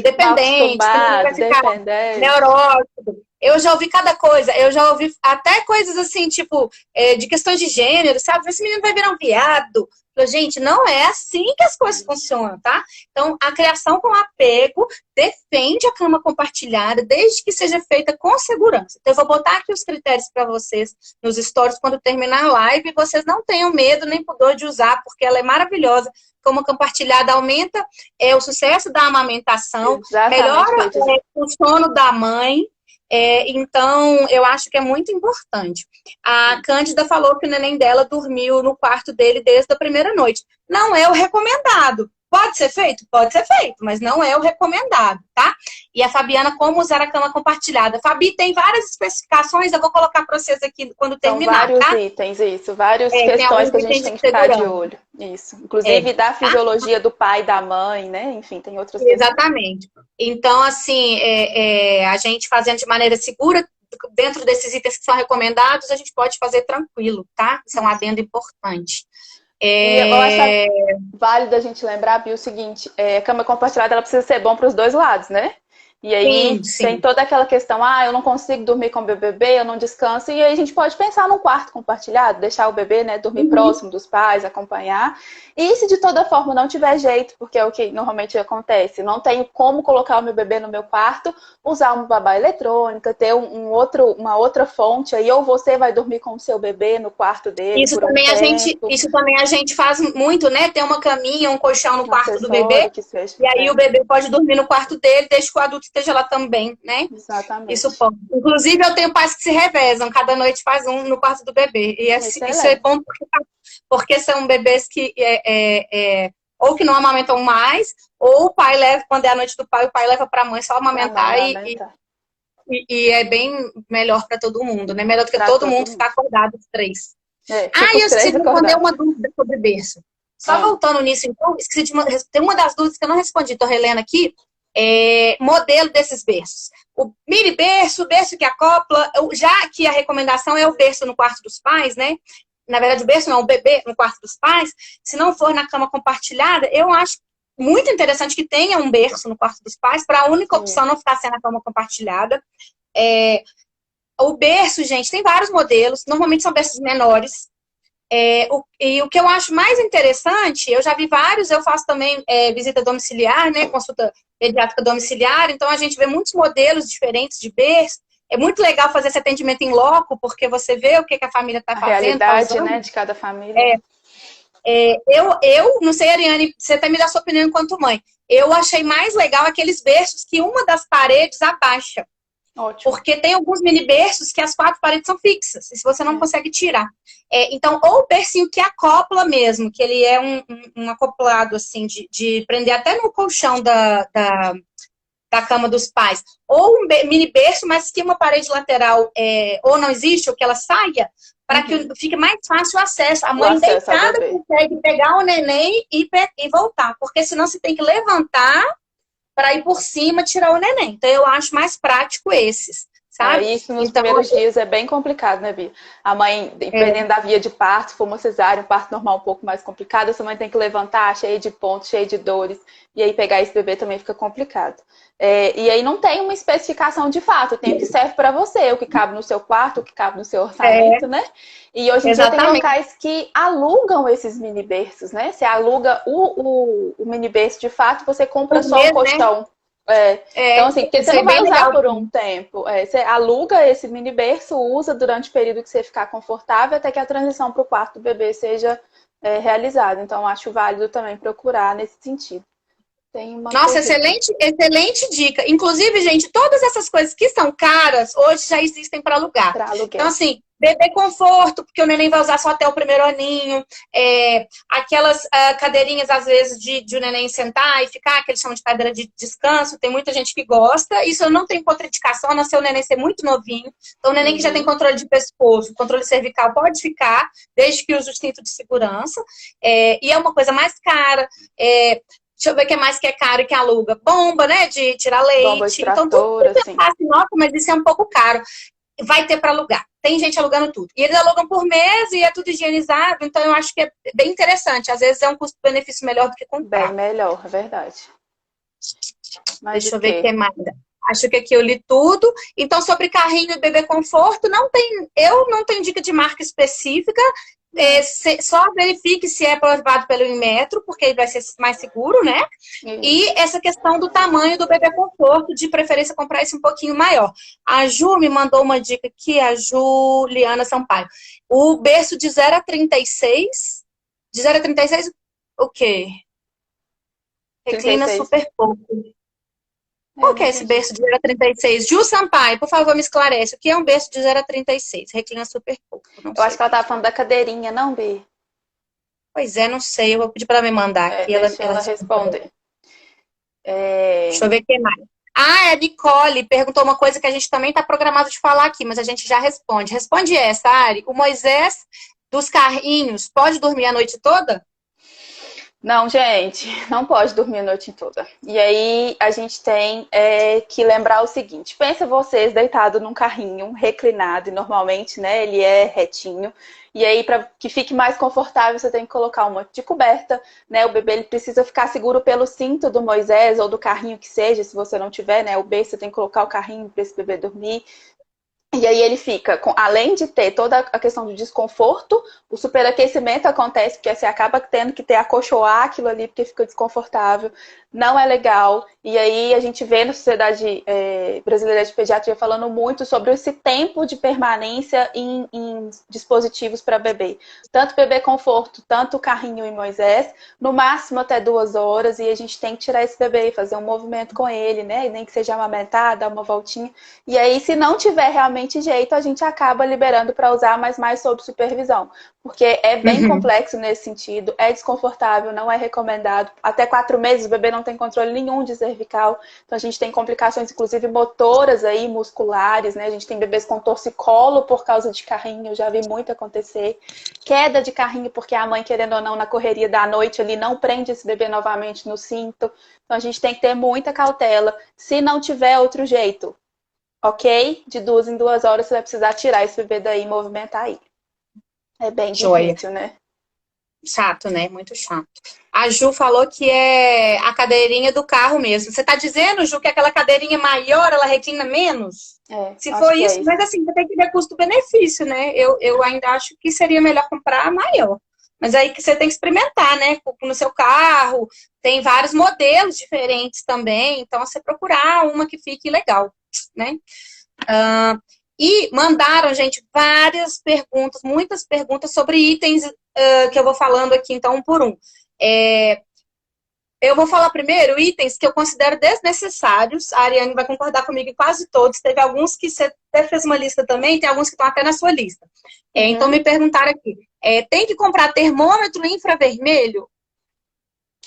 dependente, que o neném vai ficar neurótico. Eu já ouvi cada coisa, eu já ouvi até coisas assim, tipo, de questões de gênero, sabe? Esse menino vai virar um viado. Gente, não é assim que as coisas funcionam, tá? Então, a criação com apego defende a cama compartilhada, desde que seja feita com segurança. Então, eu vou botar aqui os critérios para vocês nos stories quando terminar a live, e vocês não tenham medo nem pudor de usar, porque ela é maravilhosa. Cama compartilhada aumenta o sucesso da amamentação, melhora o sono da mãe. Então, eu acho que é muito importante. A Cândida falou que o neném dela dormiu no quarto dele desde a primeira noite. Não é o recomendado. Pode ser feito? Pode ser feito, mas não é o recomendado, tá? E a Fabiana, como usar a cama compartilhada? Fabi, tem várias especificações, eu vou colocar para vocês aqui quando terminar, vários tá? itens, isso. Várias questões que a gente tem que ficar de olho. Isso. Inclusive, da fisiologia do pai e da mãe, né? Enfim, tem outras questões. Exatamente. Então, assim, a gente fazendo de maneira segura, dentro desses itens que são recomendados, a gente pode fazer tranquilo, tá? Isso é um adendo importante. E eu acho válido a gente lembrar, Bia, o seguinte, a cama compartilhada ela precisa ser bom para os dois lados, né? E aí tem toda aquela questão, eu não consigo dormir com o bebê, eu não descanso, e aí a gente pode pensar num quarto compartilhado, deixar o bebê, né, dormir próximo dos pais, acompanhar. E se de toda forma não tiver jeito, porque é o que normalmente acontece, não tenho como colocar o meu bebê no meu quarto, usar uma babá eletrônica, ter uma outra fonte, aí ou você vai dormir com o seu bebê no quarto dele isso por também tempo. Isso também a gente faz muito, né? Ter uma caminha, um colchão no quarto do bebê, e aí o bebê pode dormir no quarto dele, deixa que o adulto esteja lá também, né? Exatamente. Isso pode. Inclusive, eu tenho pais que se revezam, cada noite faz um no quarto do bebê. E isso é bom porque são bebês que ou que não amamentam mais, ou o pai leva, quando é a noite do pai, o pai leva para a mãe só amamentar e é bem melhor para todo mundo, né? Melhor do que todo mundo ficar acordado os três. E eu esqueci de responder uma dúvida sobre berço. Só voltando nisso, então, esqueci tem uma das dúvidas que eu não respondi, estou relendo aqui, modelo desses berços. O mini berço, o berço que acopla, já que a recomendação é o berço no quarto dos pais, né? Na verdade, o berço não, o bebê no quarto dos pais, se não for na cama compartilhada, eu acho muito interessante que tenha um berço no quarto dos pais, para a única opção não ficar sendo a cama compartilhada. O berço, gente, tem vários modelos, normalmente são berços menores. E o que eu acho mais interessante, eu já vi vários, eu faço também visita domiciliar, né, consulta pediátrica domiciliar, então a gente vê muitos modelos diferentes de berço. É muito legal fazer esse atendimento em loco, porque você vê o que a família está fazendo. A realidade, né, de cada família. Eu não sei, Ariane, você até me dá a sua opinião enquanto mãe. Eu achei mais legal aqueles berços que uma das paredes abaixa. Ótimo. Porque tem alguns mini berços que as 4 paredes são fixas, e se você não consegue tirar. Então, ou o bercinho que acopla mesmo, que ele é um acoplado, assim, de prender até no colchão da cama dos pais, ou um mini berço, mas que uma parede lateral ou não existe, ou que ela saia, para que fique mais fácil o acesso. A mãe deitada consegue pegar o neném e voltar, porque senão você tem que levantar para ir por cima tirar o neném. Então, eu acho mais prático esses, sabe? Isso nos primeiros dias é bem complicado, né, Bia? A mãe, dependendo da via de parto, se for uma cesárea, um parto normal um pouco mais complicado, essa mãe tem que levantar cheia de pontos, cheia de dores, e aí pegar esse bebê também fica complicado. E aí não tem uma especificação de fato, tem o que serve para você, o que cabe no seu quarto, o que cabe no seu orçamento, né? E hoje em dia tem locais que alugam esses mini berços, né? Você aluga o mini berço de fato, você compra só o colchão. Então, assim, porque você não vai usar por um tempo. Você aluga esse mini berço, usa durante o período que você ficar confortável, até que a transição para o quarto do bebê seja realizada. Então, acho válido também procurar nesse sentido. Nossa, excelente dica. Inclusive, gente, todas essas coisas que são caras, hoje já existem para alugar. Então, assim, bebê conforto, porque o neném vai usar só até o primeiro aninho. Aquelas cadeirinhas, às vezes, de o neném sentar e ficar, que eles chamam de cadeira de descanso. Tem muita gente que gosta. Isso eu não tenho contraindicação, a não ser o neném ser muito novinho. Então, o neném que já tem controle de pescoço, controle cervical, pode ficar, desde que use o cinto de segurança. E é uma coisa mais cara. Deixa eu ver o que mais que é caro e que aluga. Bomba, né? De tirar leite. Bomba extratora, então, tudo assim. Nossa, mas isso é um pouco caro. Vai ter para alugar. Tem gente alugando tudo. E eles alugam por mês e é tudo higienizado. Então, eu acho que é bem interessante. Às vezes é um custo-benefício melhor do que comprar. Bem melhor, é verdade. Mas deixa eu ver o que mais. Acho que aqui eu li tudo. Então, sobre carrinho e bebê conforto, eu não tenho dica de marca específica. Só verifique se é aprovado pelo Inmetro, porque aí vai ser mais seguro, né? E essa questão do tamanho do bebê conforto, de preferência comprar esse um pouquinho maior. A Ju me mandou uma dica aqui, a Juliana Sampaio. O berço de 0 a 36. De 0 a 36, o quê? Reclina 36. super pouco. Qual que é esse berço de 0 a 36? Ju Sampaio, por favor, me esclarece. O que é um berço de 0 a 36? Reclina super pouco. Eu acho que ela estava falando da cadeirinha, não, Bi? Pois é, não sei. Eu vou pedir para ela me mandar aqui. Deixa ela responder. Deixa eu ver o que mais. A Nicole perguntou uma coisa que a gente também está programado de falar aqui, mas a gente já responde. Responde essa, Ari. O Moisés dos carrinhos pode dormir a noite toda? Não, gente, não pode dormir a noite toda. E aí a gente tem que lembrar o seguinte: pensa vocês deitados num carrinho reclinado, e normalmente, né, ele é retinho. E aí, para que fique mais confortável, você tem que colocar um monte de coberta, né? O bebê ele precisa ficar seguro pelo cinto do Moisés ou do carrinho que seja, se você não tiver, né? O berço, você tem que colocar o carrinho para esse bebê dormir. E aí ele fica, além de ter toda a questão do desconforto, o superaquecimento acontece, porque você acaba tendo que acolchoar aquilo ali, porque fica desconfortável, não é legal. E aí a gente vê na Sociedade Brasileira de Pediatria falando muito sobre esse tempo de permanência em dispositivos para bebê. Tanto bebê conforto, tanto o carrinho e Moisés, no máximo até 2 horas, e a gente tem que tirar esse bebê, fazer um movimento com ele, né? E nem que seja amamentar, dar uma voltinha. E aí, se não tiver realmente jeito, a gente acaba liberando para usar, mas mais sob supervisão. Porque é bem complexo nesse sentido, é desconfortável, não é recomendado. Até 4 meses o bebê não tem controle nenhum de cervical. Então a gente tem complicações, inclusive motoras aí, musculares, né? A gente tem bebês com torcicolo por causa de carrinho, eu já vi muito acontecer. Queda de carrinho, porque a mãe, querendo ou não, na correria da noite ali, não prende esse bebê novamente no cinto. Então a gente tem que ter muita cautela. Se não tiver outro jeito, ok? De 2 em 2 horas você vai precisar tirar esse bebê daí e movimentar ele. É bem difícil, né? Chato, né? Muito chato. A Ju falou que é a cadeirinha do carro mesmo. Você tá dizendo, Ju, que aquela cadeirinha maior, ela reclina menos? Se for isso, mas assim, você tem que ver custo-benefício, né? Eu ainda acho que seria melhor comprar a maior. Mas aí que você tem que experimentar, né? No seu carro, tem vários modelos diferentes também. Então, você procurar uma que fique legal, né? E mandaram, gente, várias perguntas, muitas perguntas sobre itens que eu vou falando aqui, então, um por um. Eu vou falar primeiro itens que eu considero desnecessários. A Ariane vai concordar comigo em quase todos. Teve alguns que você até fez uma lista também, tem alguns que estão até na sua lista. Então, me perguntaram aqui, tem que comprar termômetro infravermelho?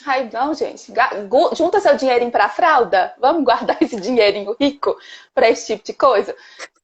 Ai, não, gente. Junta seu dinheirinho para a fralda. Vamos guardar esse dinheirinho rico para esse tipo de coisa.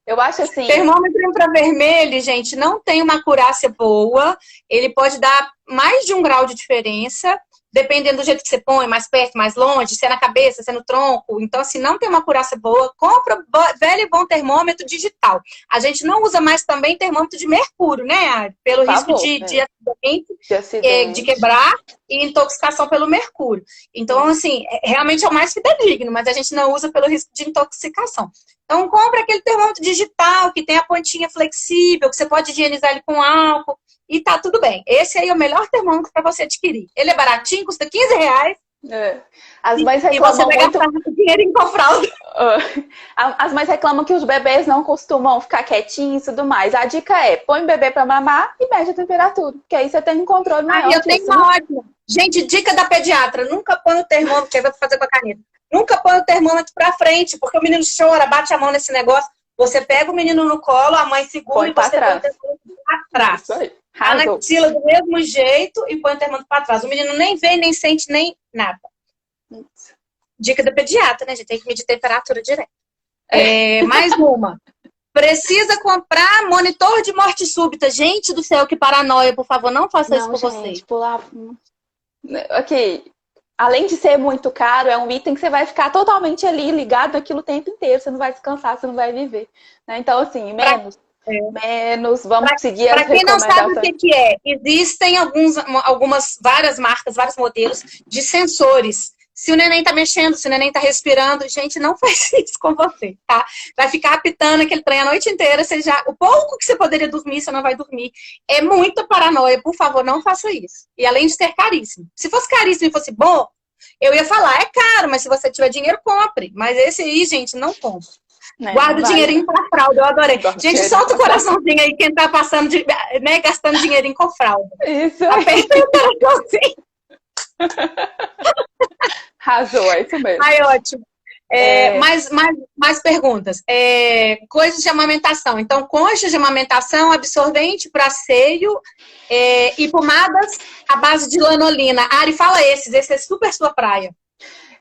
Eu acho assim... Termômetro infravermelho, gente, não tem uma acurácia boa. Ele pode dar mais de 1 grau de diferença, dependendo do jeito que você põe, mais perto, mais longe, se é na cabeça, se é no tronco. Então, assim, não tem uma acurácia boa. Compra velho e bom termômetro digital. A gente não usa mais também termômetro de mercúrio, né, Ari? Pelo risco de acidente, de quebrar e intoxicação pelo mercúrio. Então, assim, realmente é o mais fidedigno, mas a gente não usa pelo risco de intoxicação. Então, compra aquele termômetro digital, que tem a pontinha flexível, que você pode higienizar ele com álcool, e tá tudo bem. Esse aí é o melhor termômetro para você adquirir. Ele é baratinho, custa R$ 15. As mães reclamam e você vai gastar muito dinheiro em fralda. As mães reclamam que os bebês não costumam ficar quietinhos e tudo mais. A dica é, põe o bebê para mamar e mede a temperatura, porque aí você tem um controle maior. Eu tenho uma ótima. Gente, dica da pediatra, nunca põe o termômetro, que aí vai fazer com a caneta. Nunca põe o termômetro para frente, porque o menino chora, bate a mão nesse negócio. Você pega o menino no colo, a mãe segura e você põe o termômetro para trás. Isso aí. A axila do mesmo jeito e põe o termômetro para trás. O menino nem vê, nem sente, nem nada. Dica da pediatra, né, gente? Tem que medir temperatura direto. Mais uma. Precisa comprar monitor de morte súbita. Gente do céu, que paranoia. Por favor, não faça isso com vocês. Ok. Além de ser muito caro, é um item que você vai ficar totalmente ali ligado naquilo o tempo inteiro. Você não vai descansar, você não vai viver. Né? Então, assim, menos, vamos seguir as recomendações. Para quem não sabe o que é, existem várias marcas, vários modelos de sensores. Se o neném tá mexendo, se o neném tá respirando, gente, não faz isso com você, tá? Vai ficar apitando aquele trem a noite inteira, o pouco que você poderia dormir, você não vai dormir. É muita paranoia, por favor, não faça isso. E além de ser caríssimo. Se fosse caríssimo e fosse bom, eu ia falar, é caro, mas se você tiver dinheiro, compre. Mas esse aí, gente, não compra. Guarda o dinheirinho pra fralda, eu adorei. Gente, solta o coraçãozinho aí, quem tá passando, gastando dinheirinho com fralda. Isso. Aperta o coraçãozinho. Arrasou, é isso mesmo. Ai, ótimo. Mais perguntas. Coisas de amamentação. Então, conchas de amamentação, absorvente para seio e pomadas à base de lanolina. Ari, fala esse é super sua praia.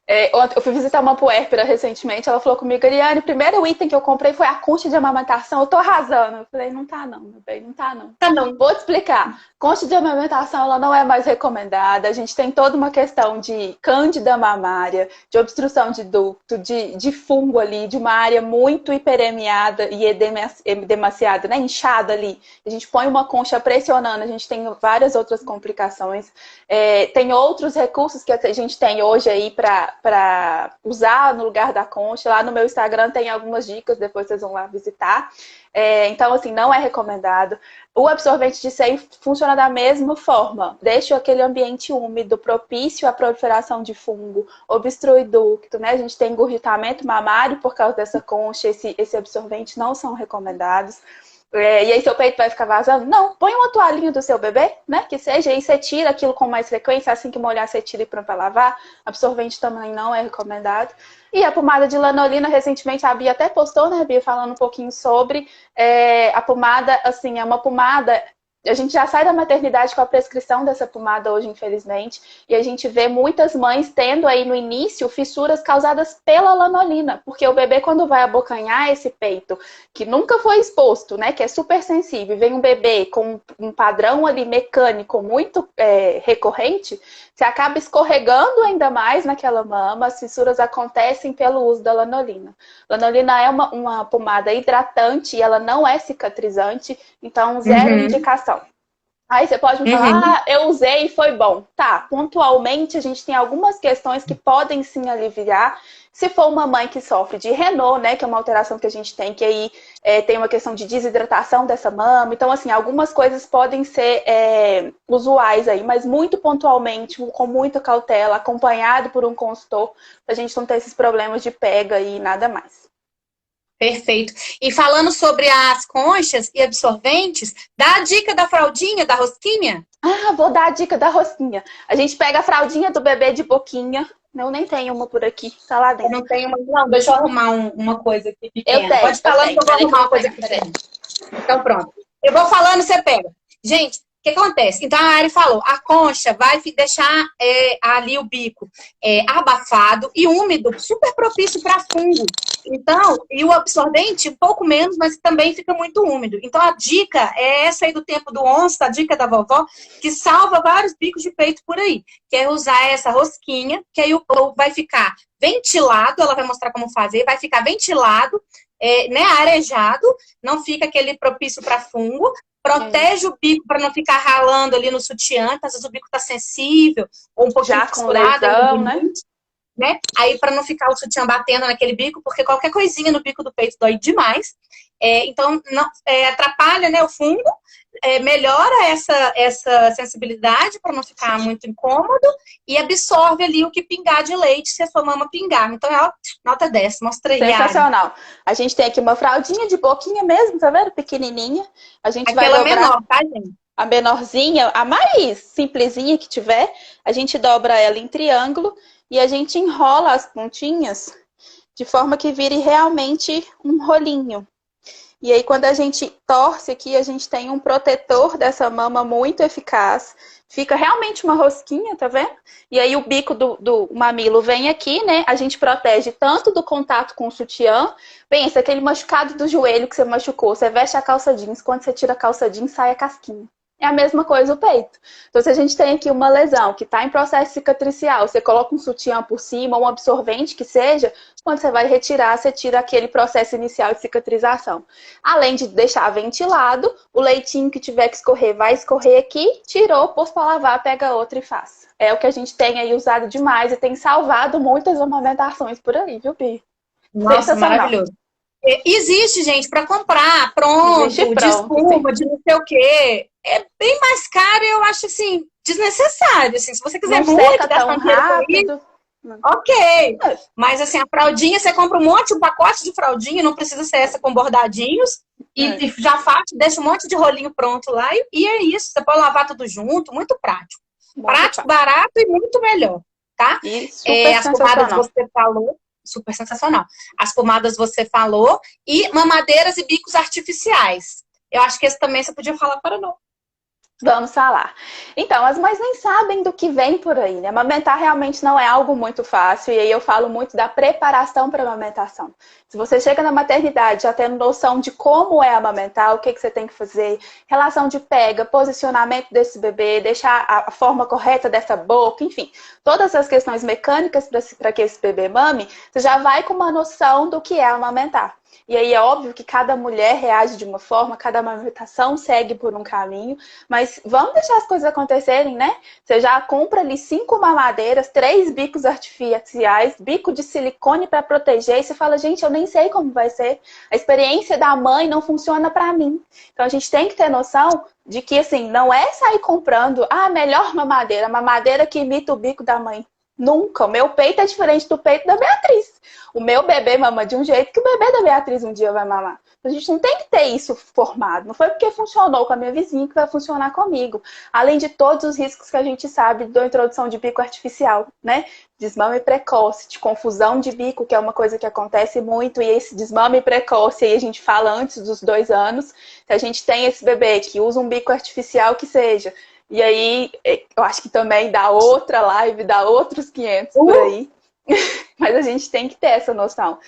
Eu fui visitar uma puérpera recentemente, ela falou comigo, Ariane, o primeiro item que eu comprei foi a concha de amamentação, eu tô arrasando. Eu falei, não tá não, meu bem, não tá não. Tá não. Vou te explicar. Concha de amamentação, ela não é mais recomendada, a gente tem toda uma questão de cândida mamária, de obstrução de ducto, de fungo ali, de uma área muito hiperemiada e edemaciada, né, inchada ali. A gente põe uma concha pressionando, a gente tem várias outras complicações. Tem outros recursos que a gente tem hoje aí para para usar no lugar da concha. Lá no meu Instagram tem algumas dicas, depois vocês vão lá visitar. Então, assim, não é recomendado. O absorvente de seio funciona da mesma forma. Deixa aquele ambiente úmido, propício à proliferação de fungo, obstrui ducto, né? A gente tem engurgitamento mamário por causa dessa concha, esse absorvente não são recomendados. E aí seu peito vai ficar vazando? Não, põe uma toalhinha do seu bebê, né? Que seja, e você tira aquilo com mais frequência, assim que molhar, você tira e pronto para lavar. Absorvente também não é recomendado. E a pomada de lanolina, recentemente a Bia até postou, né, Bia, falando um pouquinho sobre a pomada, assim, é uma pomada. A gente já sai da maternidade com a prescrição dessa pomada hoje, infelizmente, e a gente vê muitas mães tendo aí no início fissuras causadas pela lanolina, porque o bebê quando vai abocanhar esse peito, que nunca foi exposto, né, que é super sensível, vem um bebê com um padrão ali mecânico muito recorrente, você acaba escorregando ainda mais naquela mama, as fissuras acontecem pelo uso da lanolina. Lanolina é uma pomada hidratante e ela não é cicatrizante, então zero indicação. Aí você pode me falar, eu usei e foi bom. Tá, pontualmente a gente tem algumas questões que podem sim aliviar. Se for uma mãe que sofre de Raynaud, né, que é uma alteração que a gente tem, que aí tem uma questão de desidratação dessa mama. Então, assim, algumas coisas podem ser usuais aí, mas muito pontualmente, com muita cautela, acompanhado por um consultor, pra gente não ter esses problemas de pega e nada mais. Perfeito. E falando sobre as conchas e absorventes, dá a dica da fraldinha, da rosquinha? Ah, vou dar a dica da rosquinha. A gente pega a fraldinha do bebê de boquinha. Eu nem tenho uma por aqui, tá lá dentro. Eu não tenho uma, não. Deixa eu arrumar uma coisa aqui pequena. Eu tenho, pode falar que eu vou arrumar uma coisa aqui. Então pronto. Eu vou falando, você pega. Gente, o que acontece? Então, a Ari falou, a concha vai deixar ali o bico abafado e úmido, super propício para fungo. Então, e o absorvente, um pouco menos, mas também fica muito úmido. Então, a dica é essa aí do tempo do onça, a dica da vovó, que salva vários bicos de peito por aí. Que é usar essa rosquinha, que aí vai ficar ventilado, ela vai mostrar como fazer, vai ficar ventilado, né, arejado, não fica aquele propício para fungo. Protege o bico para não ficar ralando ali no sutiã, às vezes o bico tá sensível, ou um pouquinho já com lesão, né? Aí para não ficar o sutiã batendo naquele bico, porque qualquer coisinha no bico do peito dói demais. Então, não, atrapalha, né, o fungo, melhora essa sensibilidade para não ficar muito incômodo e absorve ali o que pingar de leite se a sua mama pingar. Então, nota 10, mostra aí. Sensacional. A gente tem aqui uma fraldinha de boquinha mesmo, tá vendo? Pequenininha. A gente Aquela vai dobrar menor, tá, gente? A menorzinha, a mais simplesinha que tiver, a gente dobra ela em triângulo e a gente enrola as pontinhas de forma que vire realmente um rolinho. E aí, quando a gente torce aqui, a gente tem um protetor dessa mama muito eficaz. Fica realmente uma rosquinha, tá vendo? E aí, o bico do mamilo vem aqui, né? A gente protege tanto do contato com o sutiã. Pensa, aquele machucado do joelho que você machucou. Você veste a calça jeans, quando você tira a calça jeans, sai a casquinha. É a mesma coisa o peito. Então, se a gente tem aqui uma lesão que está em processo cicatricial, você coloca um sutiã por cima, um absorvente que seja, quando você vai retirar, você tira aquele processo inicial de cicatrização. Além de deixar ventilado, o leitinho que tiver que escorrer, vai escorrer aqui, tirou, pôs para lavar, pega outro e faz. É o que a gente tem aí usado demais e tem salvado muitas amamentações por aí, viu, Bi? Nossa, maravilhoso. Existe, gente, para comprar, pronto, de espuma, de não sei o quê. É bem mais caro e eu acho, assim, desnecessário. Assim, se você quiser não muito seca tão rápido. Ok. Mas, assim, a fraldinha, você compra um pacote de fraldinha, não precisa ser essa com bordadinhos. E já faz, deixa um monte de rolinho pronto lá. E é isso. Você pode lavar tudo junto, muito prático. Prático, barato e muito melhor, tá? E super as pomadas você falou. Super sensacional. As pomadas você falou. E mamadeiras e bicos artificiais. Eu acho que esse também você podia falar para nós. Vamos falar. Então, as mães nem sabem do que vem por aí, né? Amamentar realmente não é algo muito fácil. E aí eu falo muito da preparação para a amamentação. Se você chega na maternidade já tendo noção de como é amamentar, o que você tem que fazer, relação de pega, posicionamento desse bebê, deixar a forma correta dessa boca, enfim. Todas as questões mecânicas para que esse bebê mame, você já vai com uma noção do que é amamentar. E aí é óbvio que cada mulher reage de uma forma, cada amamentação segue por um caminho, mas vamos deixar as coisas acontecerem, né? Você já compra ali 5 mamadeiras, 3 bicos artificiais, bico de silicone para proteger, e você fala, gente, eu nem sei como vai ser. A experiência da mãe não funciona para mim. Então a gente tem que ter noção de que, assim, não é sair comprando a melhor mamadeira que imita o bico da mãe. Nunca. O meu peito é diferente do peito da Beatriz. O meu bebê mama de um jeito que o bebê da Beatriz um dia vai mamar. A gente não tem que ter isso formado. Não foi porque funcionou com a minha vizinha que vai funcionar comigo. Além de todos os riscos que a gente sabe da introdução de bico artificial, né? Desmame precoce, de confusão de bico, que é uma coisa que acontece muito. E esse desmame precoce, aí a gente fala antes dos 2 anos. Se a gente tem esse bebê que usa um bico artificial que seja... E aí, eu acho que também dá outra live, dá outros 500 por aí. Mas a gente tem que ter essa noção.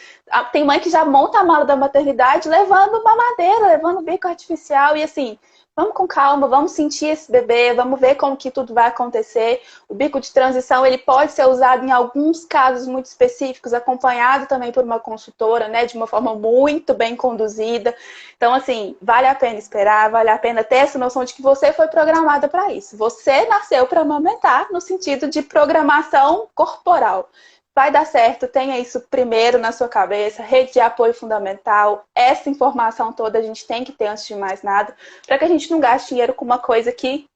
Tem mãe que já monta a mala da maternidade levando mamadeira, levando bico artificial. E assim, vamos com calma, vamos sentir esse bebê, vamos ver como que tudo vai acontecer. O bico de transição, ele pode ser usado em alguns casos muito específicos, acompanhado também por uma consultora, né, de uma forma muito bem conduzida. Então, assim, vale a pena esperar, vale a pena ter essa noção de que você foi programada para isso. Você nasceu para amamentar, no sentido de programação corporal. Vai dar certo, tenha isso primeiro na sua cabeça, rede de apoio fundamental, essa informação toda a gente tem que ter antes de mais nada, para que a gente não gaste dinheiro com uma coisa que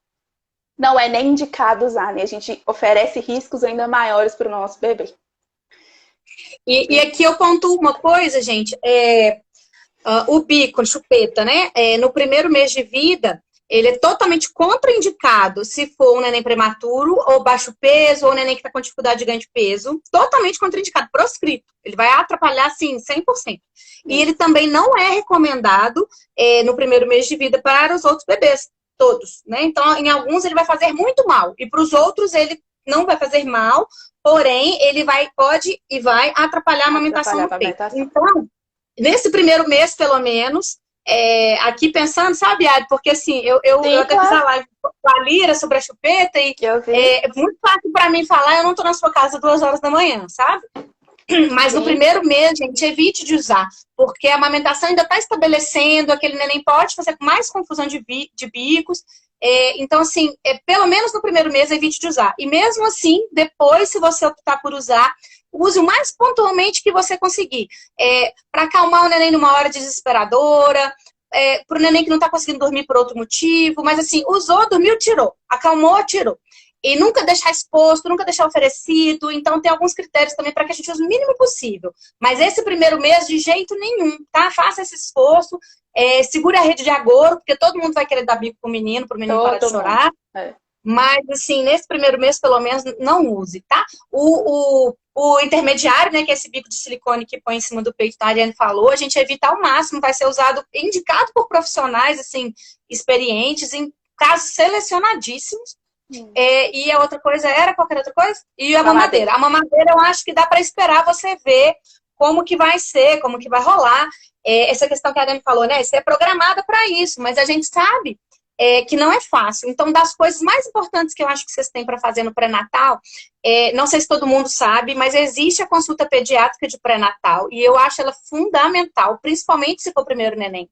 não é nem indicado usar, né? A gente oferece riscos ainda maiores para o nosso bebê. E aqui eu pontuo uma coisa, gente, o bico, a chupeta, né? No primeiro mês de vida, ele é totalmente contraindicado se for um neném prematuro, ou baixo peso, ou neném que está com dificuldade de ganho de peso. Totalmente contraindicado, proscrito. Ele vai atrapalhar, assim, 100%. E ele também não é recomendado no primeiro mês de vida para os outros bebês, todos, né? Então, em alguns ele vai fazer muito mal. E para os outros ele não vai fazer mal, porém, ele pode e vai atrapalhar a amamentação no peito. Então, nesse primeiro mês, pelo menos... aqui pensando, sabe, Ari? Porque assim, eu até fiz a live com a Lira sobre a chupeta e é muito fácil pra mim falar, eu não tô na sua casa 2 horas da manhã, sabe? Mas no primeiro mês, gente, evite de usar, porque a amamentação ainda tá estabelecendo, aquele neném pode fazer mais confusão de bicos. Então, assim, pelo menos no primeiro mês, evite de usar. E mesmo assim, depois, se você optar por usar, use o mais pontualmente que você conseguir. Para acalmar o neném numa hora desesperadora, para o neném que não está conseguindo dormir por outro motivo, mas assim, usou, dormiu, tirou. Acalmou, tirou. E nunca deixar exposto, nunca deixar oferecido. Então, tem alguns critérios também para que a gente use o mínimo possível. Mas esse primeiro mês, de jeito nenhum, tá? Faça esse esforço. Segure a rede de agouro, porque todo mundo vai querer dar bico pro menino parar de chorar. Mas, assim, nesse primeiro mês, pelo menos, não use, tá? O intermediário, né, que é esse bico de silicone que põe em cima do peito, a Ariane falou, a gente evita ao máximo, vai ser usado, indicado por profissionais, assim, experientes, em casos selecionadíssimos. E a outra coisa era, qualquer outra coisa? E a mamadeira. A mamadeira eu acho que dá para esperar você ver como que vai ser, como que vai rolar. Essa questão que a Ariane falou, né? Você é programada para isso, mas a gente sabe que não é fácil. Então, das coisas mais importantes que eu acho que vocês têm para fazer no pré-natal, não sei se todo mundo sabe, mas existe a consulta pediátrica de pré-natal, e eu acho ela fundamental, principalmente se for o primeiro neném.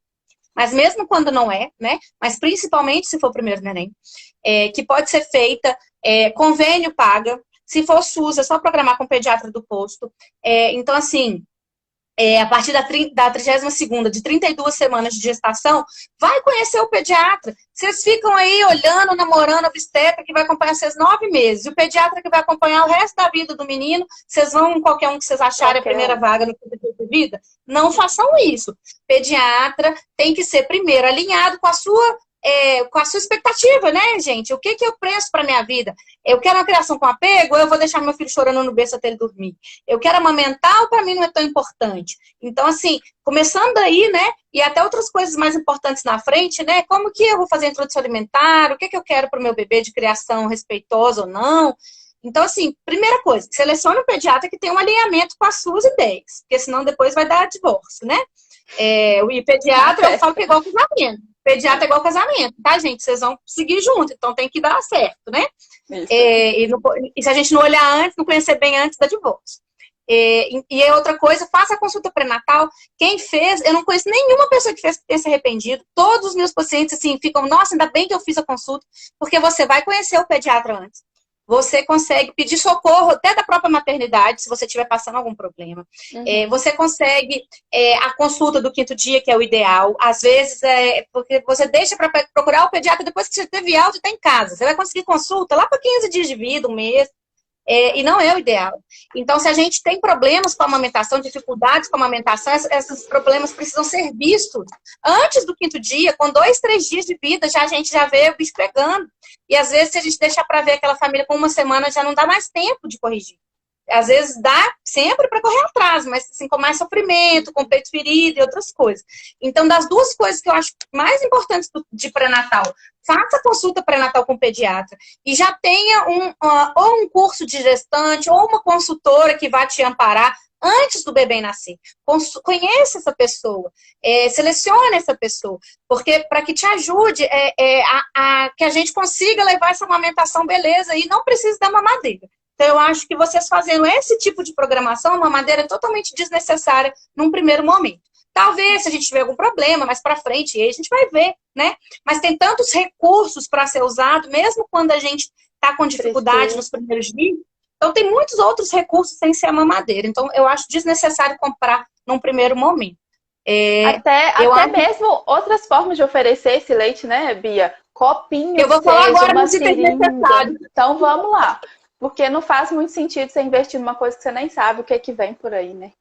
Mas mesmo quando não é, né? Mas principalmente se for o primeiro neném, que pode ser feita, convênio paga, se for SUS, é só programar com o pediatra do posto. Então, assim, a partir da 32ª, de 32 semanas de gestação, vai conhecer o pediatra. Vocês ficam aí olhando, namorando a obstetra que vai acompanhar vocês 9 meses. E o pediatra que vai acompanhar o resto da vida do menino, vocês vão em qualquer um que vocês acharem a primeira vaga no curso de vida. Não façam isso. Pediatra tem que ser primeiro alinhado com a sua expectativa, né, gente? O que eu preço para minha vida? Eu quero uma criação com apego, ou eu vou deixar meu filho chorando no berço até ele dormir? Eu quero amamentar, ou para mim não é tão importante? Então, assim, começando aí, né, e até outras coisas mais importantes na frente, né, como que eu vou fazer a introdução alimentar, o que eu quero para o meu bebê de criação respeitosa ou não? Então, assim, primeira coisa, selecione um pediatra que tem um alinhamento com as suas ideias, porque senão depois vai dar divórcio, né? O pediatra, eu falo que é igual casamento. Pediatra é igual casamento, tá, gente? Vocês vão seguir junto, então tem que dar certo, né? E se a gente não olhar antes, não conhecer bem antes, dá divórcio. E é outra coisa, faça a consulta pré-natal. Quem fez, eu não conheço nenhuma pessoa que fez que tenha se arrependido. Todos os meus pacientes, assim, ficam, nossa, ainda bem que eu fiz a consulta, porque você vai conhecer o pediatra antes. Você consegue pedir socorro até da própria maternidade, se você estiver passando algum problema. Uhum. Você consegue a consulta do 5º dia, que é o ideal. Às vezes, porque você deixa para procurar o pediatra depois que você teve alta e está em casa. Você vai conseguir consulta lá para 15 dias de vida, um mês. E não é o ideal. Então, se a gente tem problemas com a amamentação, dificuldades com a amamentação, esses problemas precisam ser vistos antes do 5º dia, com 2, 3 dias de vida, a gente já vê o bicho pegando. E às vezes, se a gente deixar para ver aquela família com 1 semana, já não dá mais tempo de corrigir. Às vezes dá sempre para correr atrás, mas assim, com mais sofrimento, com peito ferido e outras coisas. Então, das duas coisas que eu acho mais importantes de pré-natal, faça a consulta pré-natal com o pediatra e já tenha ou um curso de gestante ou uma consultora que vai te amparar antes do bebê nascer. Conheça essa pessoa, selecione essa pessoa, porque para que te ajude que a gente consiga levar essa amamentação beleza e não precise dar mamadeira. Então, eu acho que vocês fazendo esse tipo de programação, uma mamadeira é totalmente desnecessária num primeiro momento. Talvez, se a gente tiver algum problema mais para frente, aí a gente vai ver, né? Mas tem tantos recursos para ser usado, mesmo quando a gente está com dificuldade nos primeiros dias. Então, tem muitos outros recursos sem ser a mamadeira. Então, eu acho desnecessário comprar num primeiro momento. Até mesmo outras formas de oferecer esse leite, né, Bia? Copinho, eu vou falar agora uma nos itens necessários. Então, vamos lá. Porque não faz muito sentido você investir numa coisa que você nem sabe o que vem por aí, né?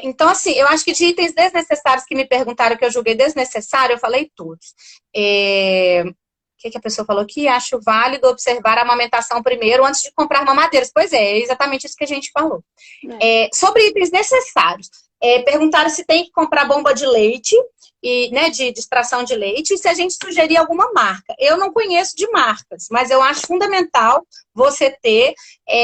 Então, assim, eu acho que de itens desnecessários que me perguntaram, que eu julguei desnecessário, eu falei todos. O que a pessoa falou aqui? Acho válido observar a amamentação primeiro antes de comprar mamadeiras. Pois é exatamente isso que a gente falou. Sobre itens necessários. Perguntaram se tem que comprar bomba de leite, né, de extração de leite, e se a gente sugerir alguma marca. Eu não conheço de marcas, mas eu acho fundamental você ter.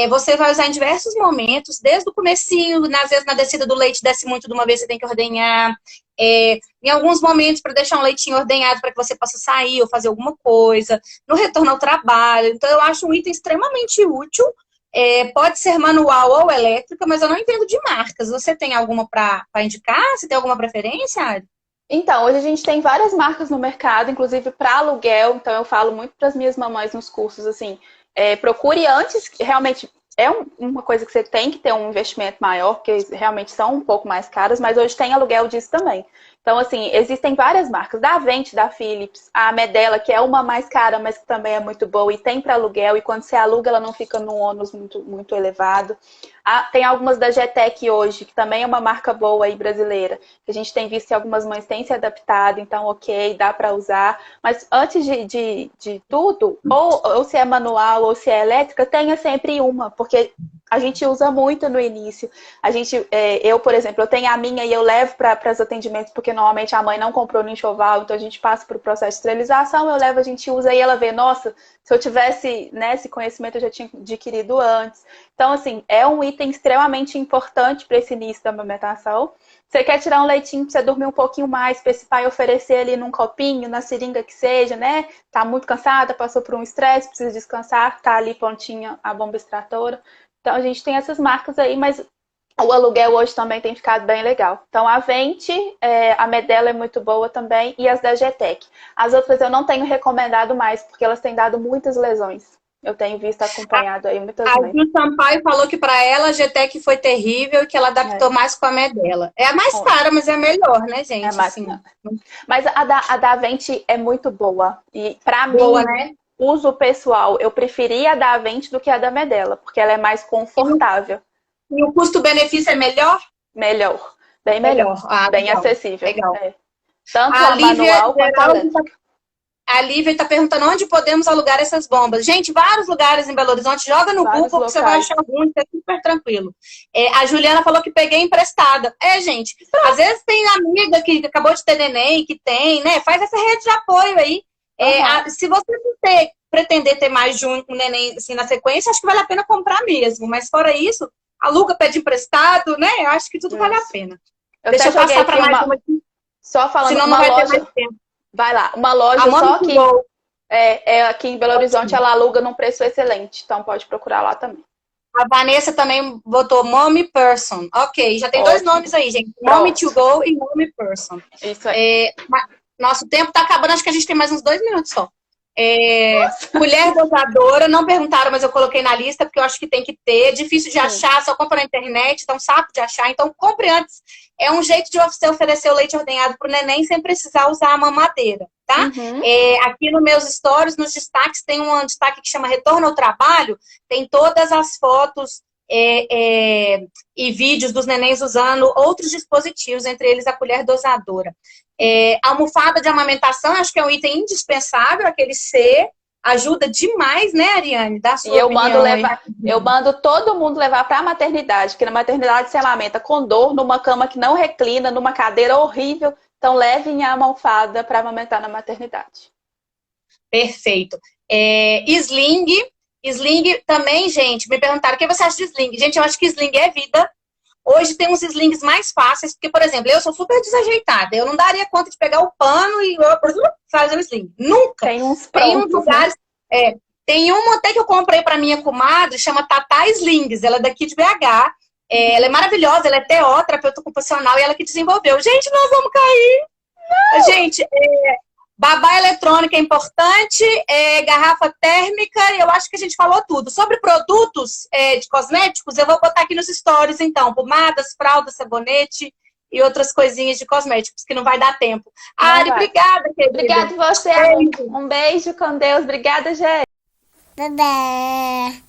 Você vai usar em diversos momentos, desde o comecinho, às vezes na descida do leite desce muito de uma vez, você tem que ordenhar. Em alguns momentos, para deixar um leitinho ordenhado para que você possa sair ou fazer alguma coisa, no retorno ao trabalho. Então, eu acho um item extremamente útil. Pode ser manual ou elétrica, mas eu não entendo de marcas. Você tem alguma para indicar? Você tem alguma preferência, Ari? Então, hoje a gente tem várias marcas no mercado, inclusive para aluguel. Então, eu falo muito para as minhas mamães nos cursos, assim, procure antes, realmente uma coisa que você tem que ter um investimento maior, porque realmente são um pouco mais caras, mas hoje tem aluguel disso também. Então, assim, existem várias marcas, da Avente, da Philips, a Medela, que é uma mais cara, mas que também é muito boa, e tem para aluguel, e quando você aluga, ela não fica num ônus muito, muito elevado. Tem algumas da Getec hoje, que também é uma marca boa aí brasileira, que a gente tem visto que algumas mães têm se adaptado, então ok, dá para usar. Mas antes de tudo, ou se é manual ou se é elétrica, tenha sempre uma, porque a gente usa muito no início. Eu, por exemplo, eu tenho a minha e eu levo para os atendimentos, porque normalmente a mãe não comprou no enxoval, então a gente passa para o processo de esterilização, eu levo, a gente usa e ela vê, nossa, se eu tivesse, né, esse conhecimento eu já tinha adquirido antes. Então, assim, é um item extremamente importante para esse início da amamentação. Você quer tirar um leitinho para você dormir um pouquinho mais, para esse pai oferecer ali num copinho, na seringa que seja, né? Tá muito cansada, passou por um estresse, precisa descansar, tá ali prontinha a bomba extratora. Então, a gente tem essas marcas aí, mas o aluguel hoje também tem ficado bem legal. Então, a Vente, a Medela é muito boa também, e as da Getec. As outras eu não tenho recomendado mais, porque elas têm dado muitas lesões. Eu tenho visto, acompanhado aí muitas vezes. A Gil Sampaio falou que para ela a Getec foi terrível e que ela adaptou mais com a Medela. É a mais cara, mas é a melhor, né, gente? É mais cara. Mas a da Vente é muito boa. E para mim, né? Uso pessoal, eu preferia a da Avente do que a da Medela, porque ela é mais confortável. E o custo-benefício é melhor? Melhor. Bem melhor. Bem legal. acessível. Legal. Tanto a manual quanto a elétrica. A Lívia está perguntando onde podemos alugar essas bombas. Gente, vários lugares em Belo Horizonte. Joga no Google que você vai achar ruim, é super tranquilo. A Juliana falou que peguei emprestada. Gente, às vezes tem amiga que acabou de ter neném, que tem, né? Faz essa rede de apoio aí. Se você pretender ter mais de um neném assim, na sequência, acho que vale a pena comprar mesmo. Mas fora isso, aluga, pede emprestado, né? Eu acho que tudo vale a pena. Deixa eu passar para mais uma aqui. Só falando, senão uma não vai loja... ter mais tempo. Vai lá, uma loja só aqui. Aqui em Belo Horizonte, ela aluga num preço excelente. Então pode procurar lá também. A Vanessa também botou Mommy Person. Ok, já tem dois nomes aí, gente. Mommy to go e Mommy Person. Isso aí. Nosso tempo tá acabando, acho que a gente tem mais uns 2 minutos só. Mulher dosadora, não perguntaram, mas eu coloquei na lista, porque eu acho que tem que ter. É difícil de achar, só compra na internet, tá um saco de achar. Então, compre antes. É um jeito de você oferecer o leite ordenhado pro neném sem precisar usar a mamadeira, tá? Aqui nos meus stories, nos destaques, tem um destaque que chama Retorno ao Trabalho. Tem todas as fotos e vídeos dos nenéns usando outros dispositivos, entre eles a colher dosadora. Almofada de amamentação, acho que é um item indispensável, aquele C, ajuda demais, né, Ariane? Da sua opinião, eu mando todo mundo levar para a maternidade, porque na maternidade se amamenta com dor, numa cama que não reclina, numa cadeira horrível, então levem a almofada para amamentar na maternidade. Perfeito. Sling também, gente, me perguntaram o que você acha de sling. Gente, eu acho que sling é vida. Hoje tem uns slings mais fáceis, porque, por exemplo, eu sou super desajeitada. Eu não daria conta de pegar o pano e fazer o sling. Nunca. Tem uns prontos, tem uns lugares. Né? Tem uma até que eu comprei para minha comadre, chama Tatá Slings. Ela é daqui de BH. Ela é maravilhosa, ela é TO, terapeuta ocupacional, e ela que desenvolveu. Gente, nós vamos cair. Não. Gente, babá eletrônica é importante, garrafa térmica, eu acho que a gente falou tudo. Sobre produtos de cosméticos, eu vou botar aqui nos stories, então. Pomadas, fralda, sabonete e outras coisinhas de cosméticos, que não vai dar tempo. Ari, obrigada, querida. Obrigada você, um beijo com Deus. Obrigada, gente. Bebê.